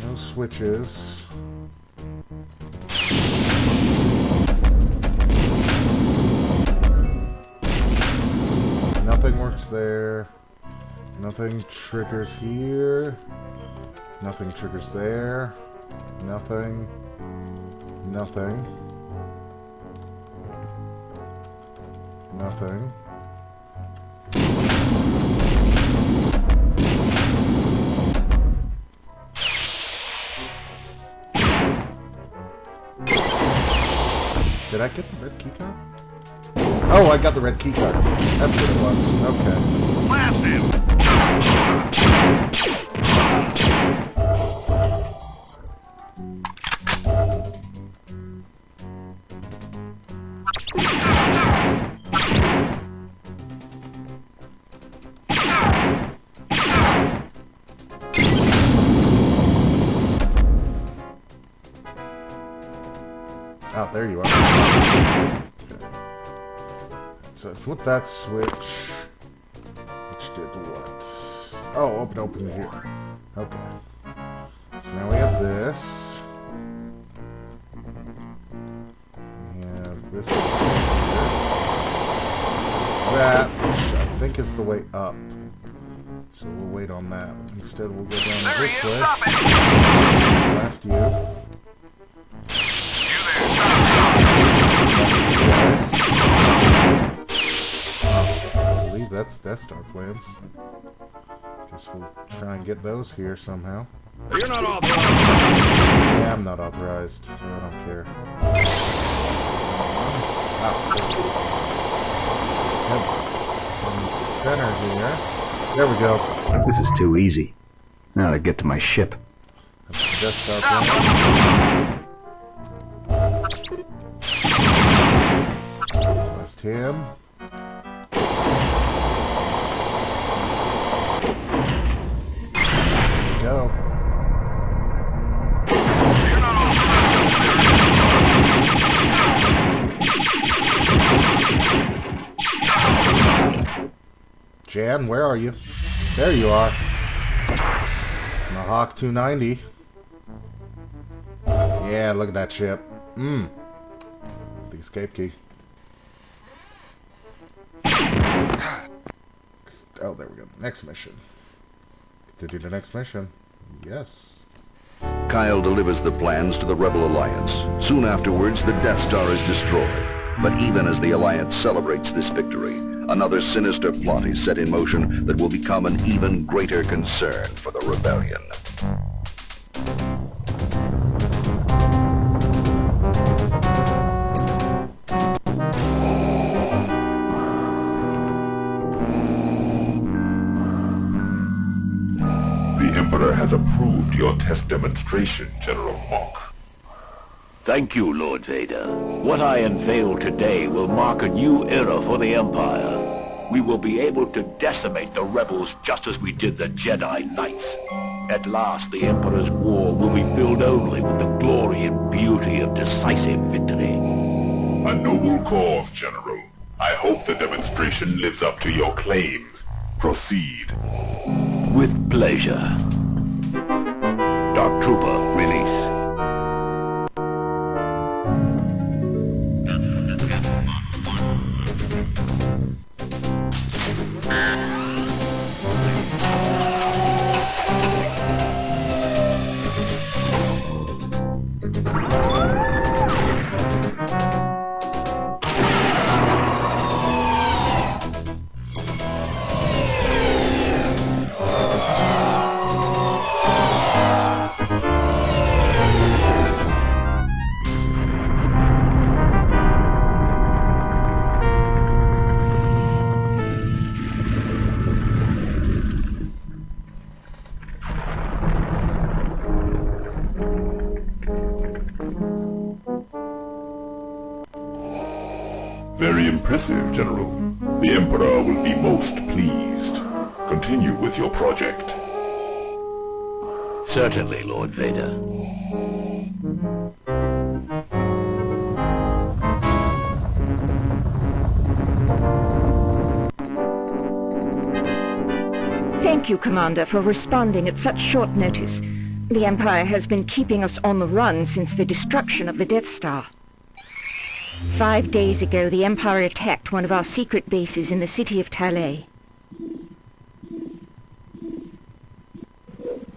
No switches. Nothing works there. Nothing triggers here. Nothing triggers there. Nothing. Nothing. Nothing. Did I get the red keycard? Oh, I got the red keycard. That's what it was. Okay. Blast him! Oh, there you are. Okay. So I flip that switch. Which did what? Oh, open here. Okay. So now we have this. We have this. That, which I think is the way up. So we'll wait on that. Instead, we'll go down this way. Blast you. I believe that's Death Star plans. Guess we'll try and get those here somehow. You're not authorized! Yeah, I'm not authorized. I don't care. In the center here. There we go. This is too easy. Now to get to my ship. That's the Death Star plan. Blast him. Go. Jan, where are you? There you are. The Hawk 290. Yeah, look at that ship. The escape key. Oh, there we go. Next mission. Continue the next mission. Yes. Kyle delivers the plans to the Rebel Alliance. Soon afterwards, the Death Star is destroyed. But even as the Alliance celebrates this victory, another sinister plot is set in motion that will become an even greater concern for the Rebellion. The Emperor has approved your test demonstration, General Monk. Thank you, Lord Vader. What I unveil today will mark a new era for the Empire. We will be able to decimate the rebels just as we did the Jedi Knights. At last, the Emperor's war will be filled only with the glory and beauty of decisive victory. A noble cause, General. I hope the demonstration lives up to your claims. Proceed. With pleasure. Dark Trooper, release. Very impressive, General. The Emperor will be most pleased. Continue with your project. Certainly, Lord Vader. Thank you, Commander, for responding at such short notice. The Empire has been keeping us on the run since the destruction of the Death Star. 5 days ago, the Empire attacked one of our secret bases in the city of Talay.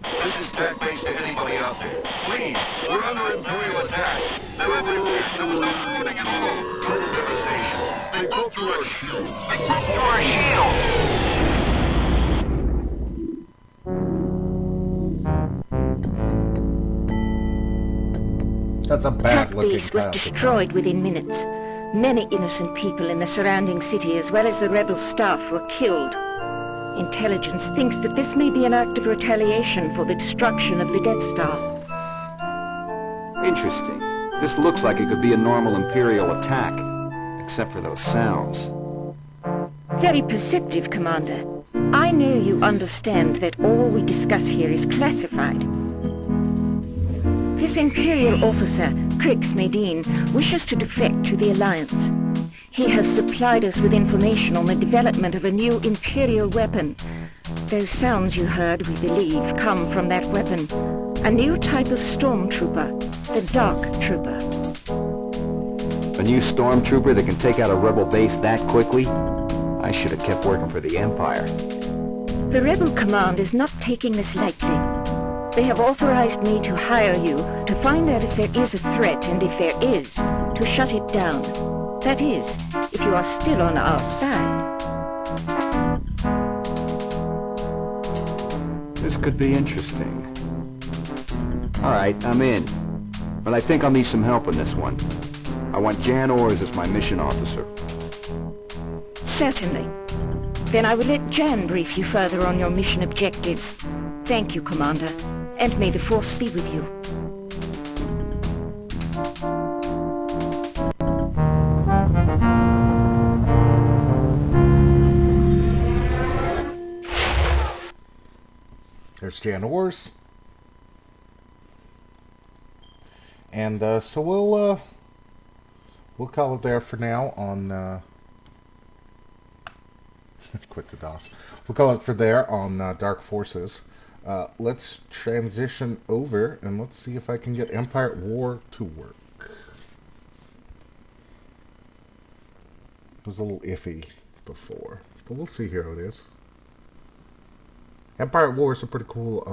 This is Tech Base to anybody out there. Please, we're under Imperial attack. The revolution was not happening at all. Total devastation. They broke through our shields. They broke through our shields! That's a bad looking Base was destroyed within minutes. Many innocent people in the surrounding city as well as the rebel staff were killed. Intelligence thinks that this may be an act of retaliation for the destruction of the Death Star. Interesting. This looks like it could be a normal Imperial attack, except for those sounds. Very perceptive, Commander. I know you understand that all we discuss here is classified. This Imperial officer, Crix Medine, wishes to defect to the Alliance. He has supplied us with information on the development of a new Imperial weapon. Those sounds you heard, we believe, come from that weapon. A new type of stormtrooper, the Dark Trooper. A new stormtrooper that can take out a rebel base that quickly? I should have kept working for the Empire. The Rebel Command is not taking this lightly. They have authorized me to hire you to find out if there is a threat, and if there is, to shut it down. That is, if you are still on our side. This could be interesting. Alright, I'm in. But I think I'll need some help on this one. I want Jan Ors as my mission officer. Certainly. Then I will let Jan brief you further on your mission objectives. Thank you, Commander, and may the Force be with you. There's Jan Ors. And so we'll call it there for now on quit the DOS. We'll call it for there on Dark Forces. Let's transition over and let's see if I can get Empire at War to work. It was a little iffy before, but we'll see here how it is. Empire at War is a pretty cool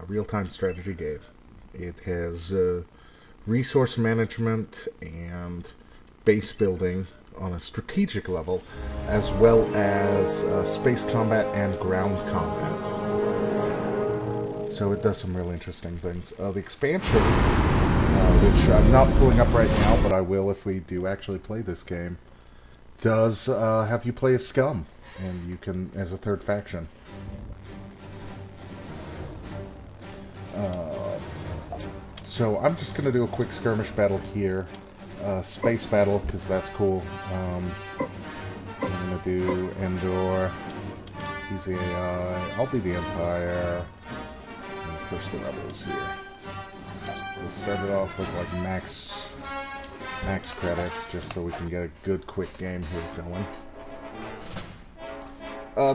real-time strategy game. It has resource management and base building on a strategic level, as well as space combat and ground combat. So it does some really interesting things. The expansion, which I'm not pulling up right now, but I will if we do actually play this game, does have you play as Scum, and you can, as a third faction. So I'm just going to do a quick skirmish battle here. Space battle, because that's cool. I'm going to do Endor. He's the AI. I'll be the Empire. And push the rebels here. We'll start it off with like max max credits, just so we can get a good, quick game here going.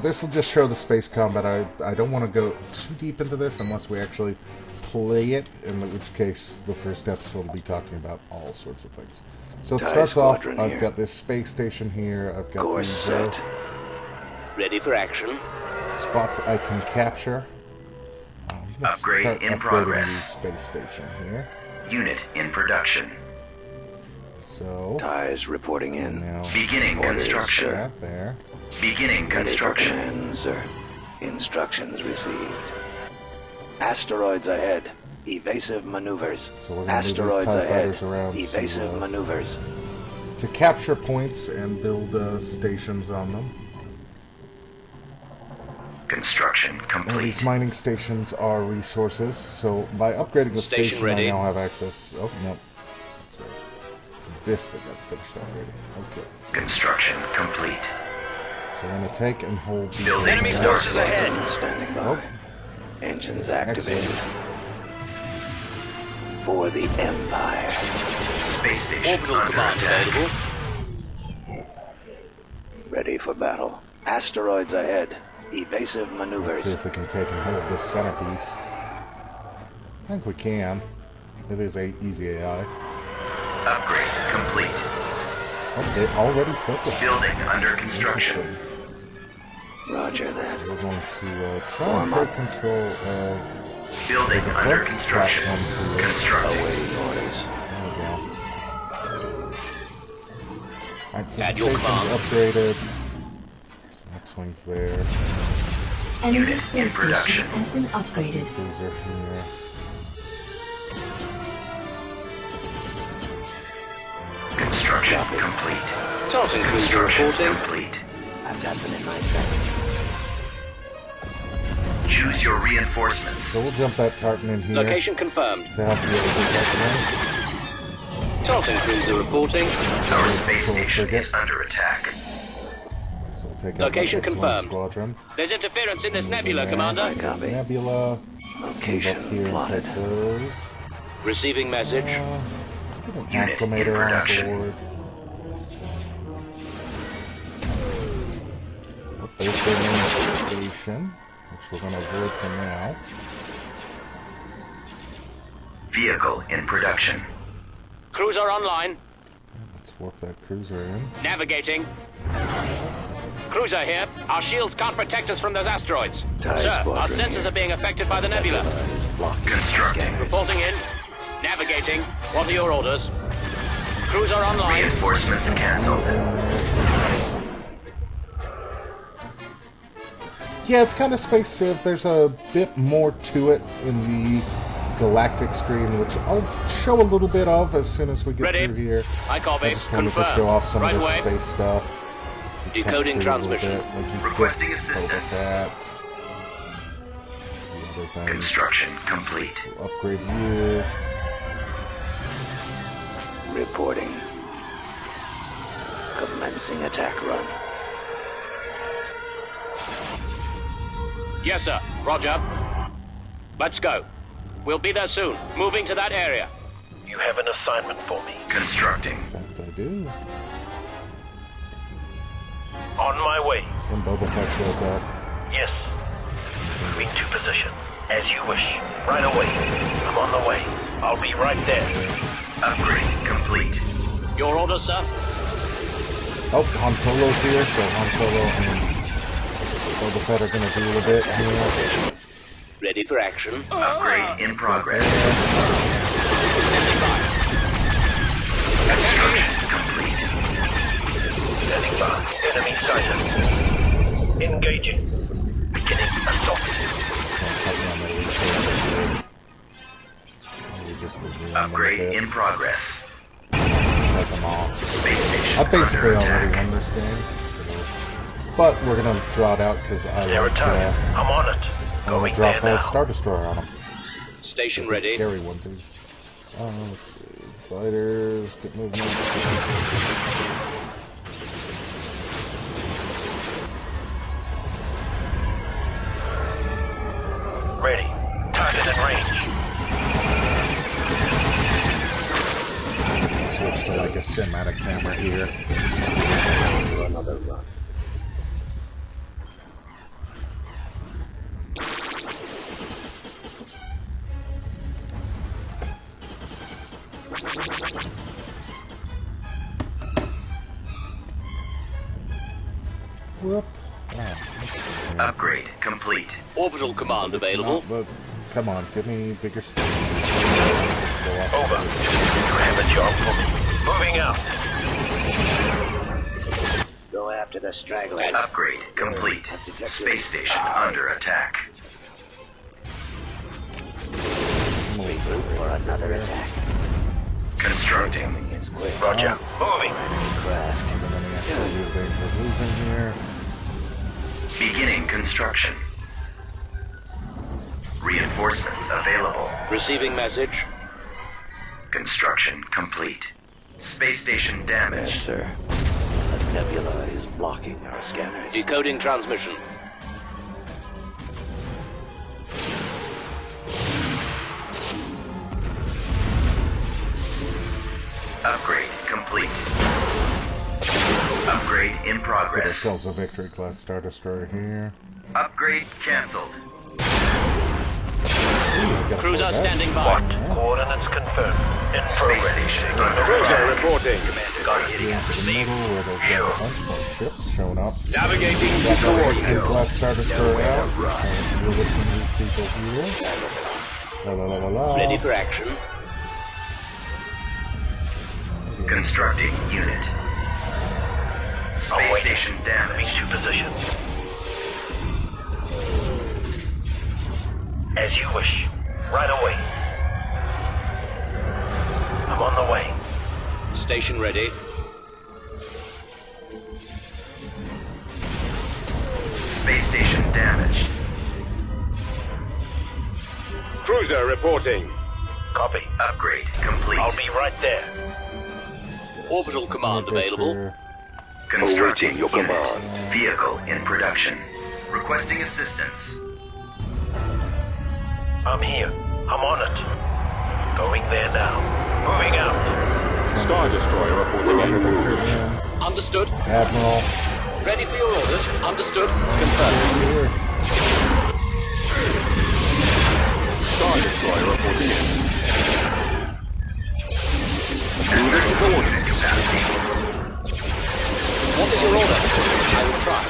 This will just show the space combat. I don't want to go too deep into this unless we actually play it, in which case the first episode will be talking about all sorts of things. So it starts off, I've got this space station here, I've got these ready for action. Spots I can capture. Upgrade in progress. The space station here. Unit in production. So TIEs reporting in. Beginning construction. That there. Beginning construction. Command, sir. Instructions received. Asteroids ahead. Evasive maneuvers. So we're going to Asteroids move these TIE ahead. fighters around Evasive maneuvers. to capture points and build stations on them. Construction complete. Now, these mining stations are resources, so by upgrading the station ready. I now have access. Oh, no. That's right. It's this that got finished upgrading. Okay. Construction complete. So we're going to take and hold these. Enemy forces ahead. Standing by. Oh. Engines activated. For the Empire. Space station Orbital under command attack. available. Ready for battle. Asteroids ahead. Evasive Let's maneuvers. see if we can take and hold this centerpiece. I think we can. It is easy AI. Upgrade complete. Oh, they already took it. Building under construction. Roger that. We're going to try and take control of Building the under defense construction. platforms here. Constructing. Awaiting orders. There we go. Alright, so the At your station's command. upgraded. Some X-Wings there. Unit Enemy in space production. station has been upgraded. Cruiser here. Construction complete. Tarleton Cruiser Construction reporting. complete. I've got them in my sights. Choose your reinforcements. So we'll jump that Tartan in here Location confirmed. to help you with this X-Wing. Tarleton Cruiser reporting. Our space Control station frigate. is under attack. So we'll take out Location the X-Wing confirmed. squadron. There's interference in this nebula, Yeah. Commander. Copy. Nebula. Location Move up here and plotted. take those. Receiving message. Let's get an Unit in acclimator on production. board. Oh, there's their main station, which we're going to avoid for now. Vehicle in production. Cruiser online. Let's warp that cruiser in. Navigating. Cruiser here. Our shields can't protect us from those asteroids. TIE Sir, our squadron sensors here. are being affected by the nebula. Constructing. Reporting in. Navigating. What are your orders? Cruiser online. Reinforcements cancelled. Yeah, it's kind of space civ. There's a bit more to it in the galactic screen, which I'll show a little bit of as soon as we get Ready. through here. I copy. I just wanted to Confirmed. show off some Right of the away. space stuff. the Decoding tech tree a little transmission. bit, like you Requesting get assistance. Boba Fett, the other things. Construction complete. We'll upgrade you. Reporting. Commencing attack run. Yes, sir. Roger. Let's go. We'll be there soon. Moving to that area. You have an assignment for me. Constructing. In fact, I do. On my way. When Boba Fett shows up. Yes. Read to position. As you wish. Right away. I'm on the way. I'll be right there. Upgrade complete. Your orders, sir? Oh, Han Solo's here, so Han Solo and Boba Fett are gonna do a bit here. Ready for action. Upgrade in progress. Standing by. Construction complete. Standing by. Enemy sighted. Engaging. Beginning assault. Upgrade in progress. Cut them off. Space station I basically under already attack. won this game, so. But we're gonna draw it out because I They're like attacking. I'm on it. I'm gonna Going drop there a now. Star Destroyer on them. Station ready. Scary one too. Let's see. Fighters, get movement. Ready. Target in range. Switch to like a cinematic camera here. Another run. Whoop. Upgrade complete. Orbital command available. But come on, give me bigger stuff. Over. You have a job for me. Moving out. Go after the straggler. Upgrade complete. Space station under attack. Waiting for another attack. Constructing. Roger. Moving. Here. Beginning construction. Reinforcements available. Receiving message. Construction complete. Space station damaged. Yes, sir. A nebula is blocking our scanners. Decoding transmission. Upgrade complete. Upgrade in Get progress. ourselves a Victory class Star Destroyer here. Upgrade cancelled. Cruiser standing by. Coordinates confirmed. In Space progress. station Taking under the attack. reporting. Here's the middle where they've got a bunch more ships showing up. Navigating Got the Victory coordinates. class Star Destroyer out. And you'll listen to these people here. La la la la la. Ready for action. Constructing unit. Space station damaged. to position. As you wish. Right away. I'm on the way. Station ready. Space station damaged. Cruiser reporting. Copy. Upgrade complete. I'll be right there. Orbital command available. Constructing your unit. command. Vehicle in production. Requesting assistance. I'm here. I'm on it. Going there now. Moving out. Star Destroyer reporting in. Understood. Admiral. Ready for your orders. Understood. Confirmed. Star Destroyer reporting in. Enter coordinate capacity. What is your order? I will try.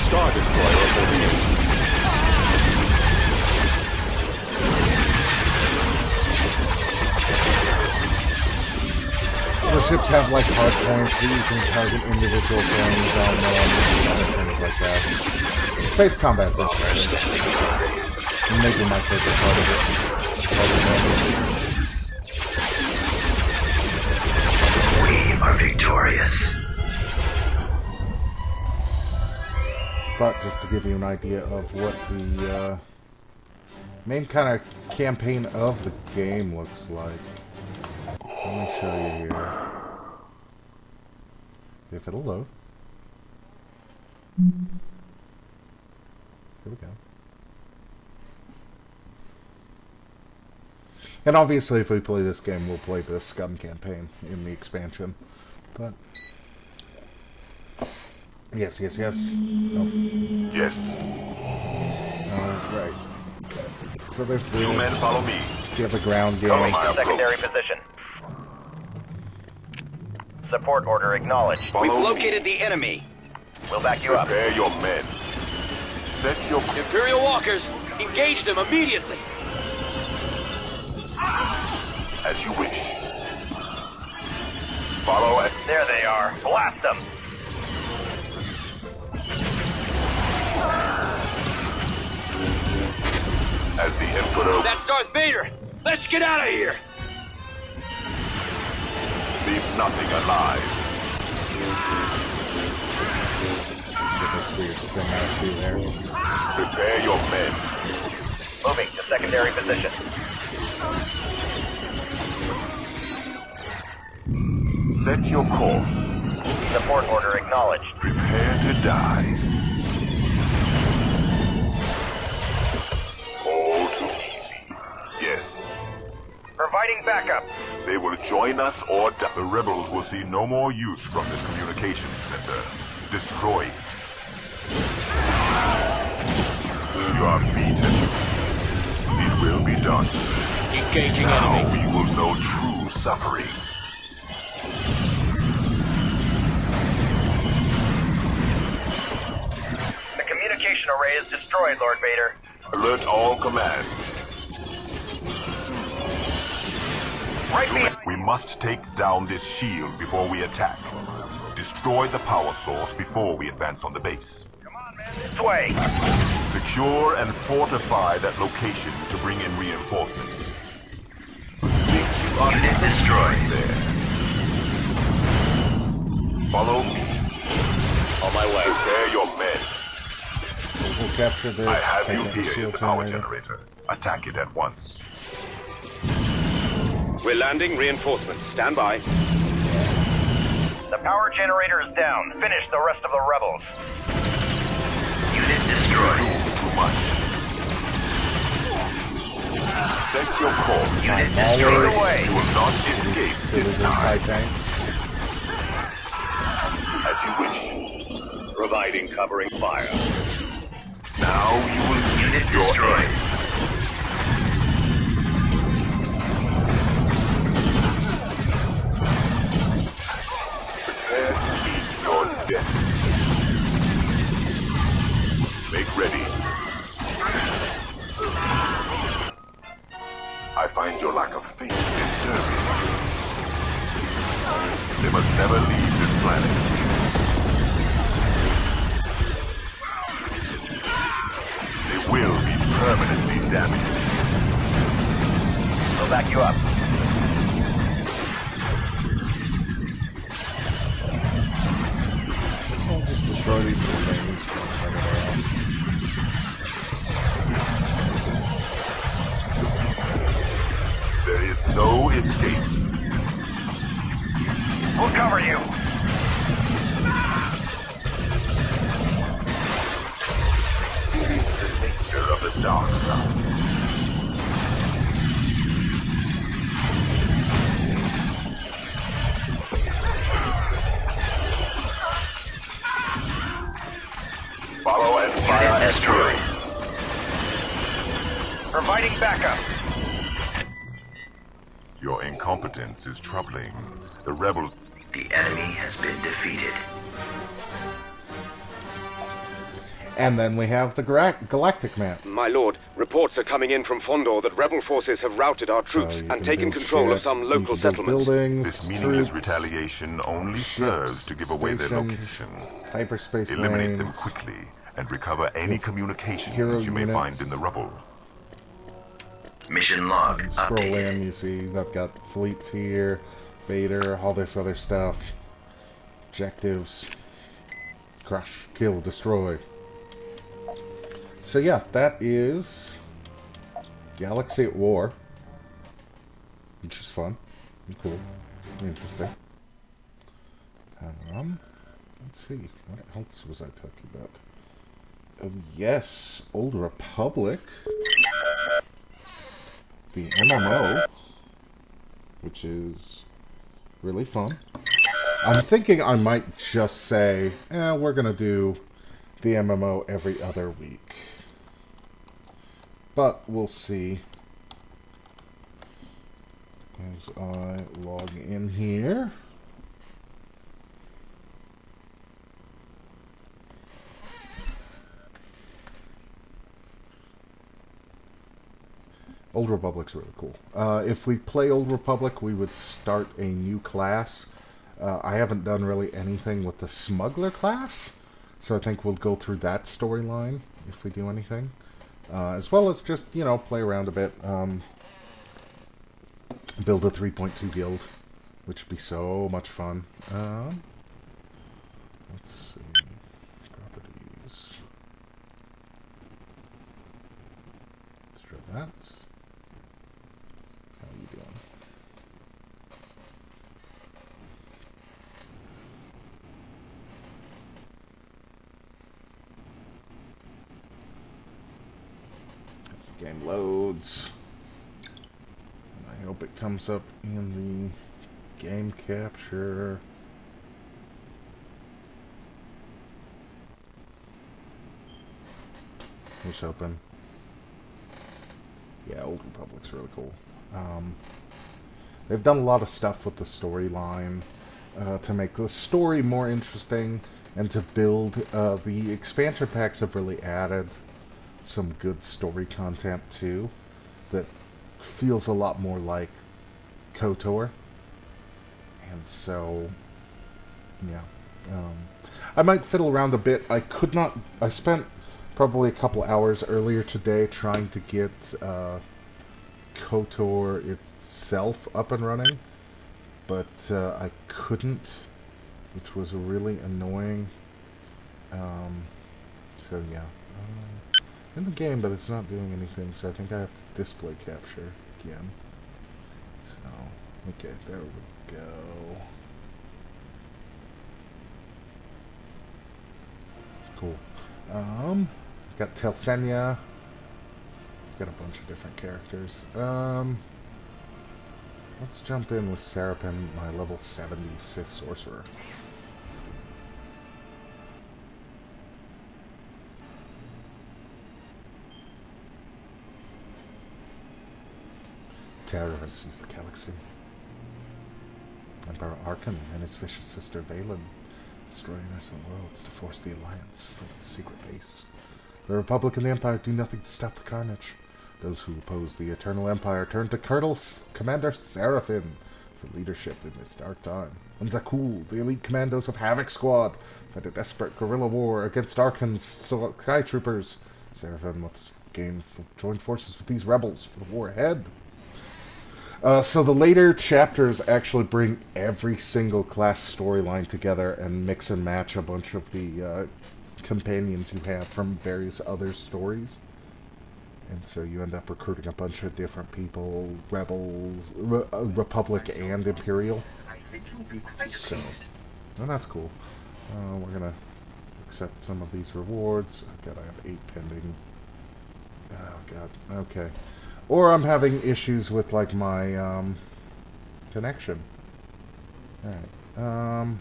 Star Destroyer reporting in. The ships have like hard points that you can target individual things on them and other things like that. Space combat's interesting. Maybe my favorite part of it. We are victorious. But just to give you an idea of what the main kind of campaign of the game looks like. Let me show you here. If it'll load. Here we go. And obviously if we play this game, we'll play the Scum campaign in the expansion. But yes, yes, yes. Oh. Yes. Alright. Okay. So there's the... You men follow me. You have a ground game. Secondary position. Support order acknowledged. We've located the enemy. We'll back you up. Prepare your men. Set your... Imperial walkers, engage them immediately. as you wish. Follow as... There they are. Blast them. As the Emperor... That's Darth Vader! Let's get out of here! Leave nothing alive. Prepare your men. Moving to secondary position. Set your course. Support order acknowledged. Prepare to die. All too easy. Yes. Providing backup. They will join us or die. The rebels will see no more use from this communications center. Destroy it. You are beaten. It will be done. Engaging now enemy. We will know true suffering. The communication array is destroyed, Lord Vader. Alert all command. Right behind. We must take down this shield before we attack. Destroy the power source before we advance on the base. Come on, man, this way. Secure and fortify that location to bring in reinforcements. Unit destroyed. There. Follow me. On my way. Prepare your men. We'll capture this. I have take you out the here in shield the power generator. generator. Attack it at once. We're landing. Reinforcements. Stand by. The power generator is down. Finish the rest of the rebels. Unit destroyed. Too much. Set your course. Unit Destroy destroyed. the way. You will not escape this High time. tanks. As you wish. Providing covering fire. Now you will Unit meet your destroyed. end. Prepare to meet your destiny. Make ready. I find your lack of faith disturbing. They must never leave this planet. They will be permanently damaged. We'll back you up. I'll just destroy these buildings from everywhere else. There is no escape. We'll cover you. The nature of the dark side. Follow and fire destroyed. Providing backup. Your incompetence is troubling. The rebels... The enemy has been defeated. And then we have the Galactic map. My lord, reports are coming in from Fondor that rebel forces have routed our troops you and can taken build control of shit, some you local can build settlements. buildings, This meaningless troops, retaliation only serves to give away their stations, location. hyperspace Eliminate them lanes, quickly and recover any communications hero you may units. find in the rubble. Mission log Scroll updated. in, you see I've got fleets here, Vader, all this other stuff. Objectives. Crush, kill, destroy. So yeah, that is Galaxy at War. Which is fun. And cool. Interesting. Let's see. What else was I talking about? Oh yes, Old Republic. The MMO. Which is really fun. I'm thinking I might just say, we're gonna do the MMO every other week. But we'll see. As I log in here. Old Republic's really cool. If we play Old Republic, we would start a new class. I haven't done really anything with the Smuggler class, so I think we'll go through that storyline if we do anything. As well as just, play around a bit. Build a 3.2 guild, which would be so much fun. Let's see. Properties. Let's try that. How are you doing? Game loads. And I hope it comes up in the game capture. Here's hoping. Yeah, Old Republic's really cool. They've done a lot of stuff with the storyline to make the story more interesting and to build. The expansion packs have really added some good story content too that feels a lot more like KOTOR. And so, yeah. I might fiddle around a bit. I spent probably a couple hours earlier today trying to get KOTOR itself up and running, but I couldn't, which was really annoying. So yeah, in the game, but it's not doing anything, so I think I have to display capture again. So, okay, there we go. Cool. Got Telsenia. Got a bunch of different characters. Let's jump in with Seraphim, my level 70 Sith Sorcerer. Terror has seized the galaxy. Emperor Arkan and his vicious sister Valen destroy innocent worlds to force the Alliance from its secret base. The Republic and the Empire do nothing to stop the carnage. Those who oppose the Eternal Empire turn to Commander Seraphim for leadership in this dark time. And Zakul, the elite commandos of Havoc Squad, fight a desperate guerrilla war against Arkan's Sky Troopers. Seraphim must join forces with these rebels for the war ahead. So the later chapters actually bring every single class storyline together and mix and match a bunch of the companions you have from various other stories. And so you end up recruiting a bunch of different people, rebels, Republic and Imperial. So, and that's cool. We're gonna accept some of these rewards. Oh god, I have 8 pending. Oh god, okay. Or I'm having issues with, like, my, connection. Alright,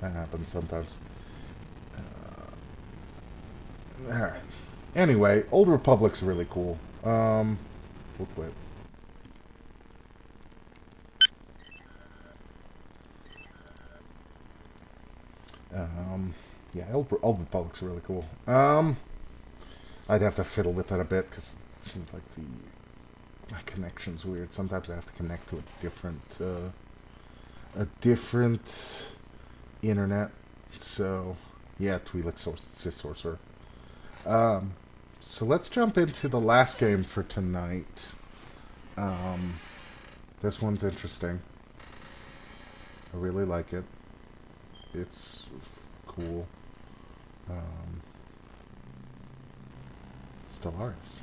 that happens sometimes. Alright. Anyway, Old Republic's really cool. We'll quit. Yeah, Old Republic's really cool. I'd have to fiddle with that a bit, because it seems like my connection's weird. Sometimes I have to connect to a different internet. So, yeah, Twi'lek Sith Sorcerer. So let's jump into the last game for tonight. This one's interesting. I really like it. It's cool. Stellaris.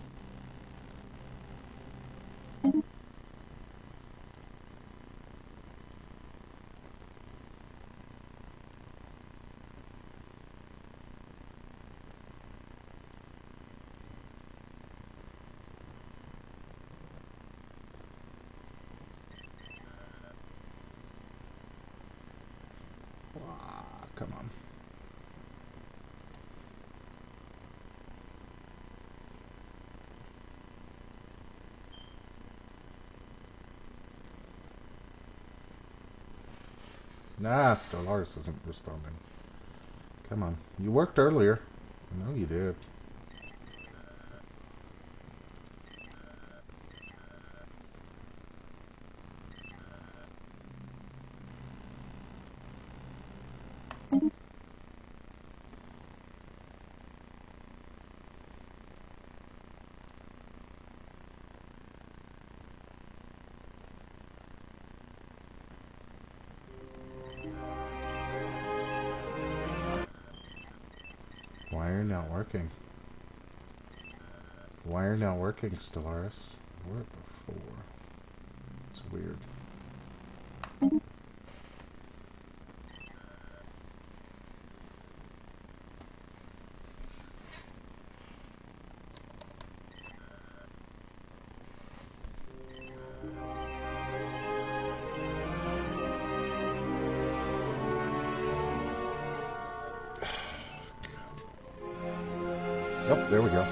Come on. Nah, Stellaris isn't responding. Come on. You worked earlier. I know you did. Why are you not working? Why are you not working, Stellaris? You were before. It's weird. Yep, there we go.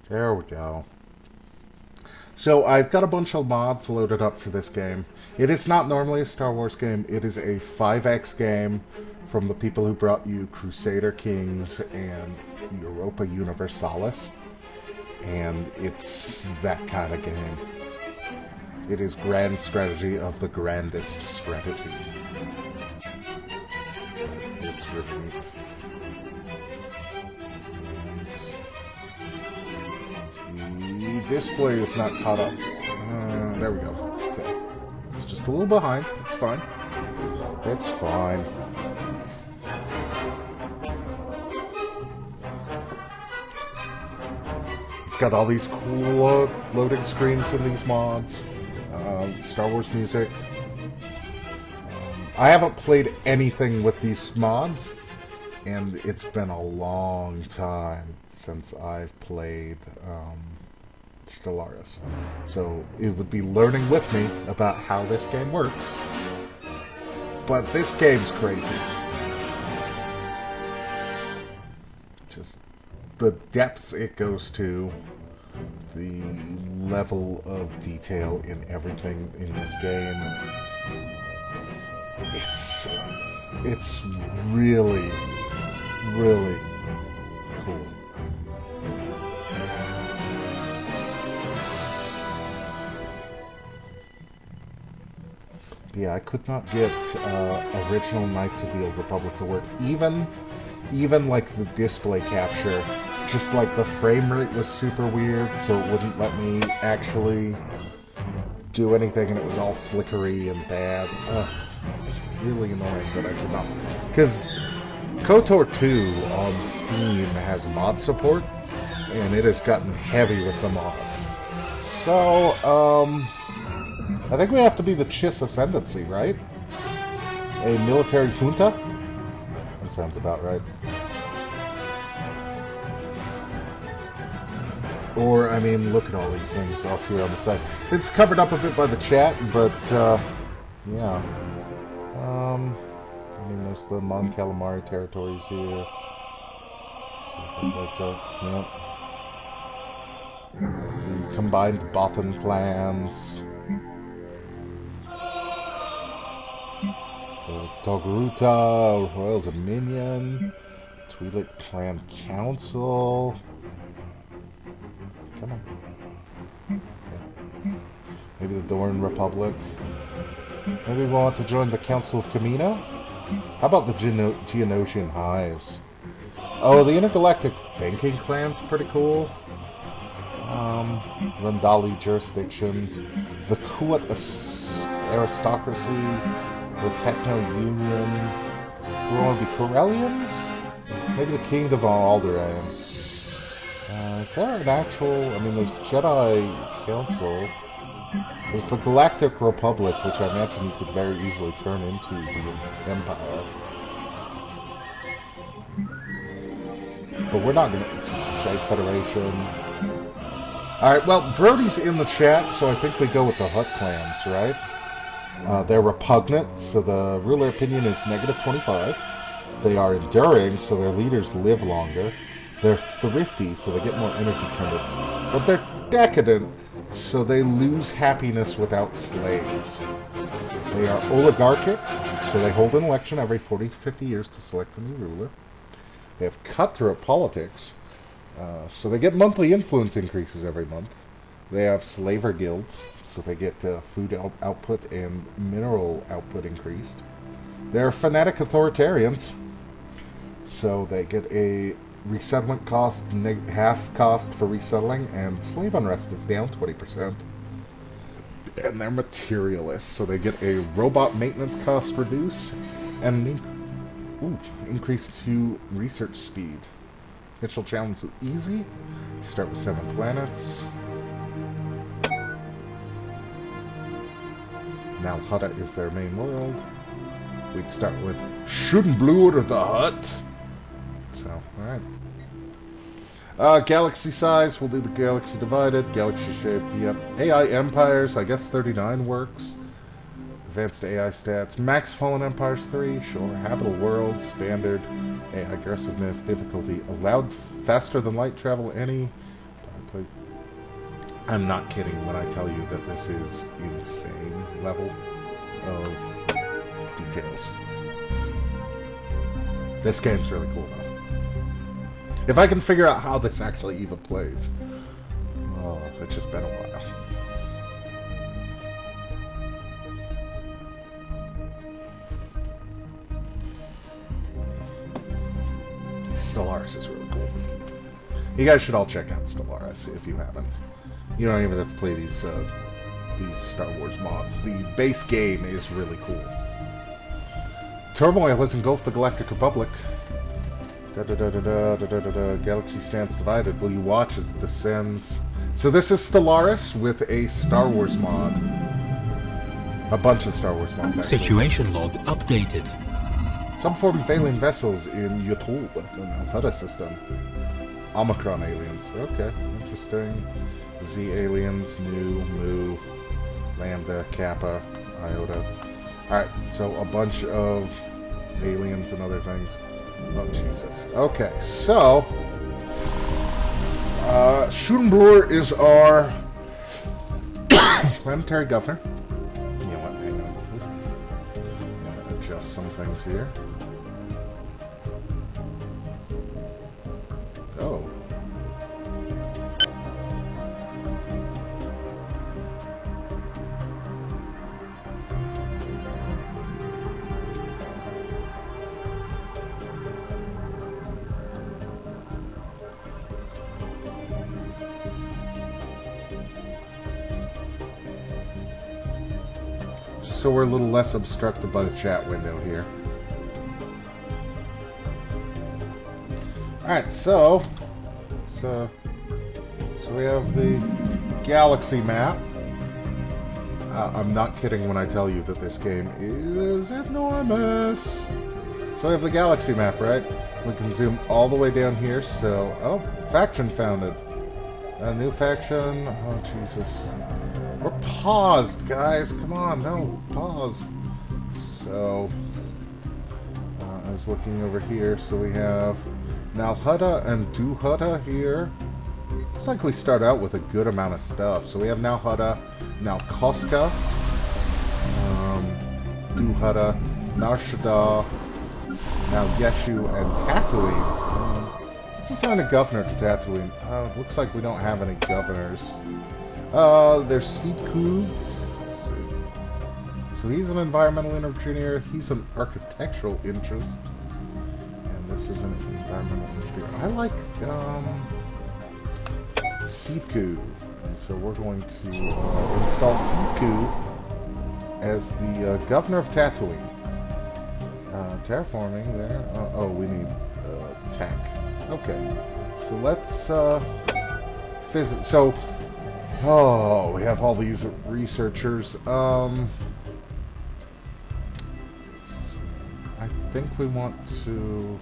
There we go. So I've got a bunch of mods loaded up for this game. It is not normally a Star Wars game. It is a 5X game from the people who brought you Crusader Kings and Europa Universalis. And it's that kind of game. It is grand strategy of the grandest strategy. It's really neat. The display is not caught up. There we go. Okay. It's just a little behind. It's fine. It's fine. It's got all these cool loading screens in these mods. Star Wars music. I haven't played anything with these mods, and it's been a long time since I've played Stellaris. So it would be learning with me about how this game works. But this game's crazy. Just the depths it goes to, the level of detail in everything in this game. It's really, really cool. Yeah, I could not get original Knights of the Old Republic to work. Even like the display capture, just like the frame rate was super weird, so it wouldn't let me actually do anything, and it was all flickery and bad. It's really annoying that I could not. Because KOTOR 2 on Steam has mod support, and it has gotten heavy with the mods. So, I think we have to be the Chiss Ascendancy, right? A military junta? That sounds about right. Or, I mean, look at all these things off here on the side. It's covered up a bit by the chat, but, yeah. I mean, there's the Mon Calamari territories here. See if that lights up. Yep. The combined Bothan clans. The Togruta Royal Dominion. Twi'lek Clan Council. Come on. Yeah. Maybe the Dorn Republic. Maybe we want to join the Council of Camino? How about the Geonosian Hives? Oh, the Intergalactic Banking Clan's pretty cool. Rundali Jurisdictions. The Kuat Aristocracy. The Techno Union. We want to be Corellians? Maybe the King of Alderaan. Is there an actual... I mean, there's Jedi Council. There's the Galactic Republic, which I imagine you could very easily turn into the Empire. But we're not going to... Jade Federation. Alright, well, Brody's in the chat, so I think we go with the Hutt clans, right? They're repugnant, so the ruler opinion is -25. They are enduring, so their leaders live longer. They're thrifty, so they get more energy credits. But they're decadent, so they lose happiness without slaves. They are oligarchic, so they hold an election every 40 to 50 years to select a new ruler. They have cutthroat politics, so they get monthly influence increases every month. They have slaver guilds, so they get food output and mineral output increased. They're fanatic authoritarians, so they get a resettlement cost, half cost for resettling, and slave unrest is down 20%. And they're materialists, so they get a robot maintenance cost reduce, and increase to research speed. Initial challenge is easy. Start with 7 planets. Now Hutta is their main world. We'd start with Schönblut or the Hutt. So, alright. Galaxy size, we'll do the galaxy divided. Galaxy shape, yep. AI empires, I guess 39 works. Advanced AI stats. Max Fallen Empires 3, sure. Habitable world, standard. AI aggressiveness, difficulty. Allowed faster than light travel, any. I'm not kidding when I tell you that this is insane level of details. This game's really cool though. If I can figure out how this actually even plays. Oh, it's just been a while. Stellaris is really cool. You guys should all check out Stellaris if you haven't. You don't even have to play these Star Wars mods. The base game is really cool. Turmoil has engulfed the Galactic Republic. Galaxy stands divided. Will you watch as it descends? So this is Stellaris with a Star Wars mod. A bunch of Star Wars mods, actually. Situation log updated. Some form of alien vessels in Yutol, the Huda system. Omicron aliens. Okay, interesting. Z aliens, Nu, Mu, Lambda, Kappa, Iota. Alright, so a bunch of aliens and other things. Oh, Jesus. Okay, so Schuldenblur is our planetary governor. You know what, hang on. I'm going to adjust some things here. Oh. So we're a little less obstructed by the chat window here. Alright, so we have the galaxy map. I'm not kidding when I tell you that this game is enormous. So we have the galaxy map, right? We can zoom all the way down here, so... Oh, faction founded. A new faction. Oh, Jesus. We're paused, guys. Come on, no, pause. So, I was looking over here. So we have Nalhutta and Duhutta here. Looks like we start out with a good amount of stuff. So we have Nalhutta, Nalkoska, Duhutta, Nar Shaddaa, Nalgeshu, and Tatooine. Let's assign a governor to Tatooine. Looks like we don't have any governors. There's Siku. Let's see. So he's an environmental engineer. He's an architectural interest. And this is an environmental engineer. I like, Siku. And so we're going to install Siku as the governor of Tatooine. Terraforming there. Oh, we need tech. Okay. So let's visit. So, oh, we have all these researchers. I think we want to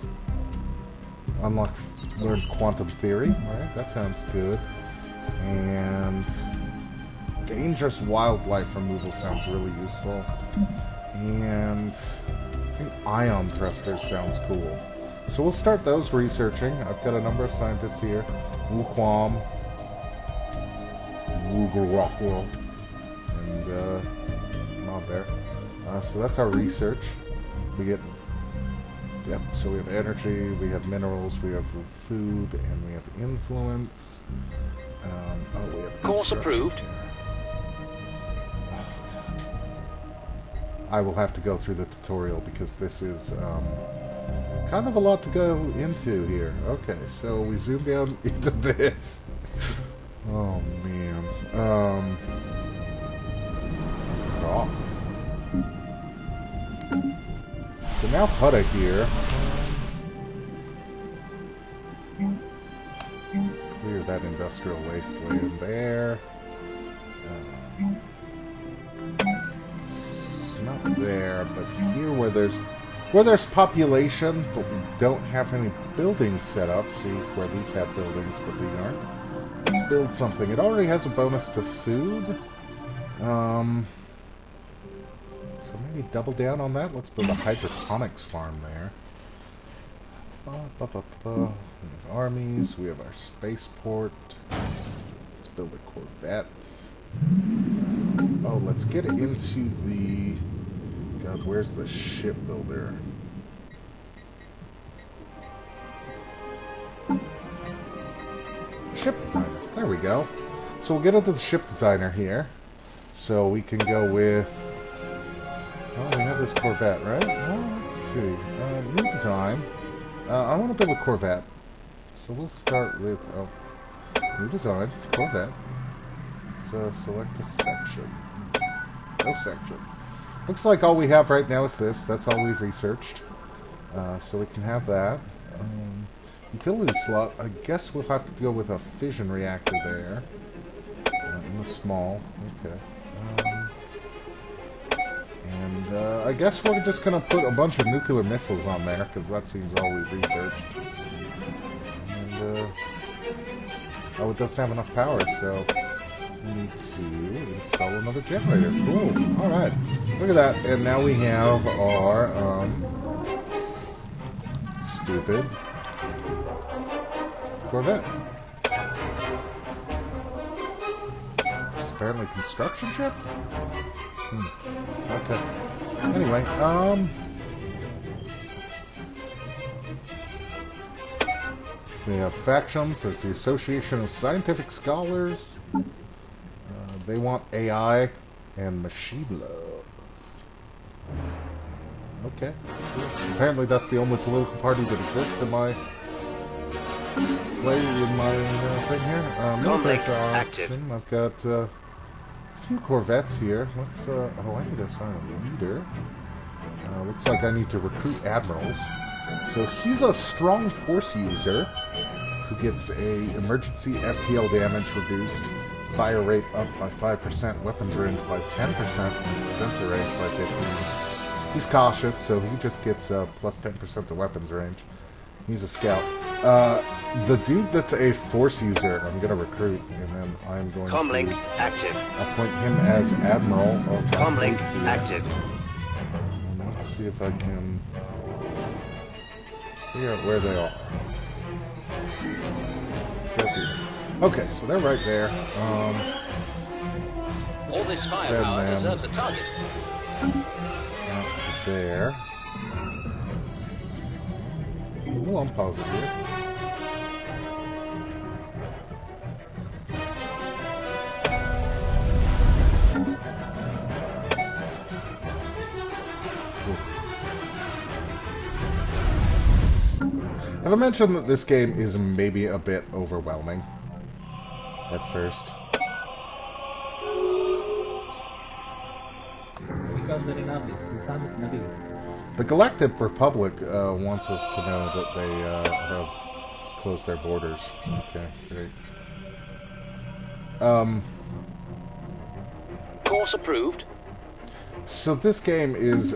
learn quantum theory, right? That sounds good. And dangerous wildlife removal sounds really useful. And I think ion thrusters sounds cool. So we'll start those researching. I've got a number of scientists here. Wuquam, Wugurokwal, and not there. So that's our research. We get, yep, so we have energy, we have minerals, we have food, and we have influence. Oh, we have course approved. I will have to go through the tutorial because this is kind of a lot to go into here. Okay, so we zoom down into this. Oh man. Oh. So now Hutta here. Let's clear that industrial wasteland there. It's not there, but here where there's where there's population, but we don't have any buildings set up. See, where these have buildings, but we aren't. Let's build something. It already has a bonus to food. So maybe double down on that. Let's build a hydroponics farm there. We have armies. We have our spaceport. Let's build a Corvette. Oh, let's get into the... God, where's the shipbuilder? Ship designer. There we go. So we'll get into the ship designer here. So we can go with... Oh, we have this Corvette, right? Oh, let's see. New design. I want to build a Corvette. So we'll start with... Oh, new design. Corvette. Let's select a section. No section. Looks like all we have right now is this. That's all we've researched. So we can have that. Utility slot. I guess we'll have to go with a fission reactor there. In the small. Okay. And I guess we're just going to put a bunch of nuclear missiles on there, because that seems all we've researched. And, oh, it doesn't have enough power, so we need to install another generator. Boom. Alright. Look at that. And now we have our, stupid Corvette. It's apparently a construction ship? Okay. Anyway, we have factions. There's the Association of Scientific Scholars. They want AI and machine love. Okay. Apparently that's the only political party that exists in my thing here. Military action. I've got a few Corvettes here. Let's oh, I need to assign a leader. Looks like I need to recruit admirals. So he's a strong force user who gets a emergency FTL damage reduced, fire rate up by 5%, weapons range by 10%, and sensor range by 15%. He's cautious, so he just gets plus 10% to weapons range. He's a scout. The dude that's a force user, I'm going to recruit, and then I'm going Comlink to active. appoint him as admiral of my Comlink fleet here. active. And let's see if I can figure out where they are. Go to them. Okay, so they're right there. All this firepower them deserves a target. out there. We'll unpause it here. Have I mentioned that this game is maybe a bit overwhelming at first? The Galactic Republic wants us to know that they have closed their borders. Okay, great. Course approved. So this game is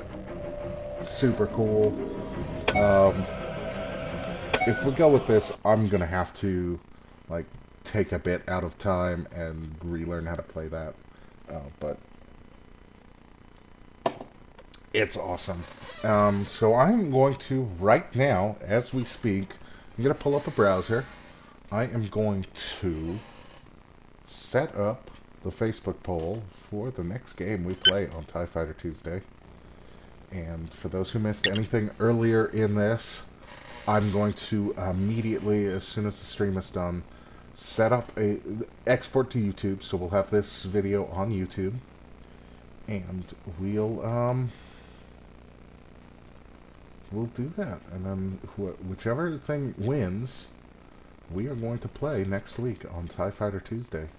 super cool. If we go with this, I'm gonna have to like take a bit out of time and relearn how to play that. But it's awesome. So I'm going to, right now, as we speak, I'm going to pull up a browser. I am going to set up the Facebook poll for the next game we play on TIE Fighter Tuesday. And for those who missed anything earlier in this, I'm going to immediately, as soon as the stream is done, set up a export to YouTube. So we'll have this video on YouTube. And we'll do that, and then whichever thing wins, we are going to play next week on TIE Fighter Tuesday.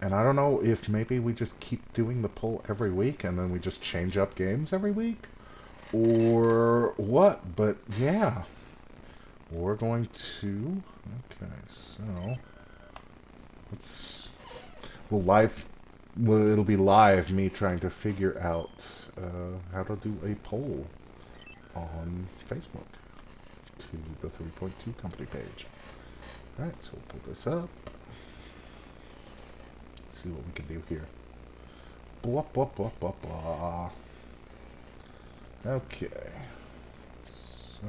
And I don't know if maybe we just keep doing the poll every week, and then we just change up games every week, or what, but yeah. We're going to... Okay, so... it'll be live, me trying to figure out how to do a poll. on Facebook to the 3.2 company page. Alright, so we'll pull this up. Let's see what we can do here. Blah, blah, blah, blah, blah. Okay. So...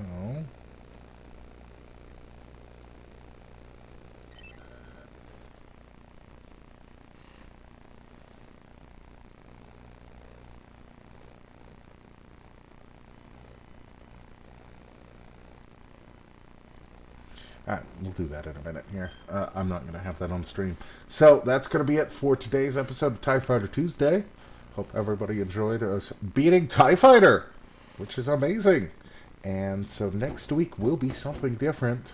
Alright, we'll do that in a minute here. I'm not going to have that on stream. So, that's going to be it for today's episode of TIE Fighter Tuesday. Hope everybody enjoyed us beating TIE Fighter, which is amazing. And so next week will be something different.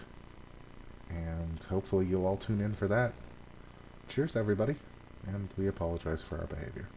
And hopefully you'll all tune in for that. Cheers, everybody. And we apologize for our behavior.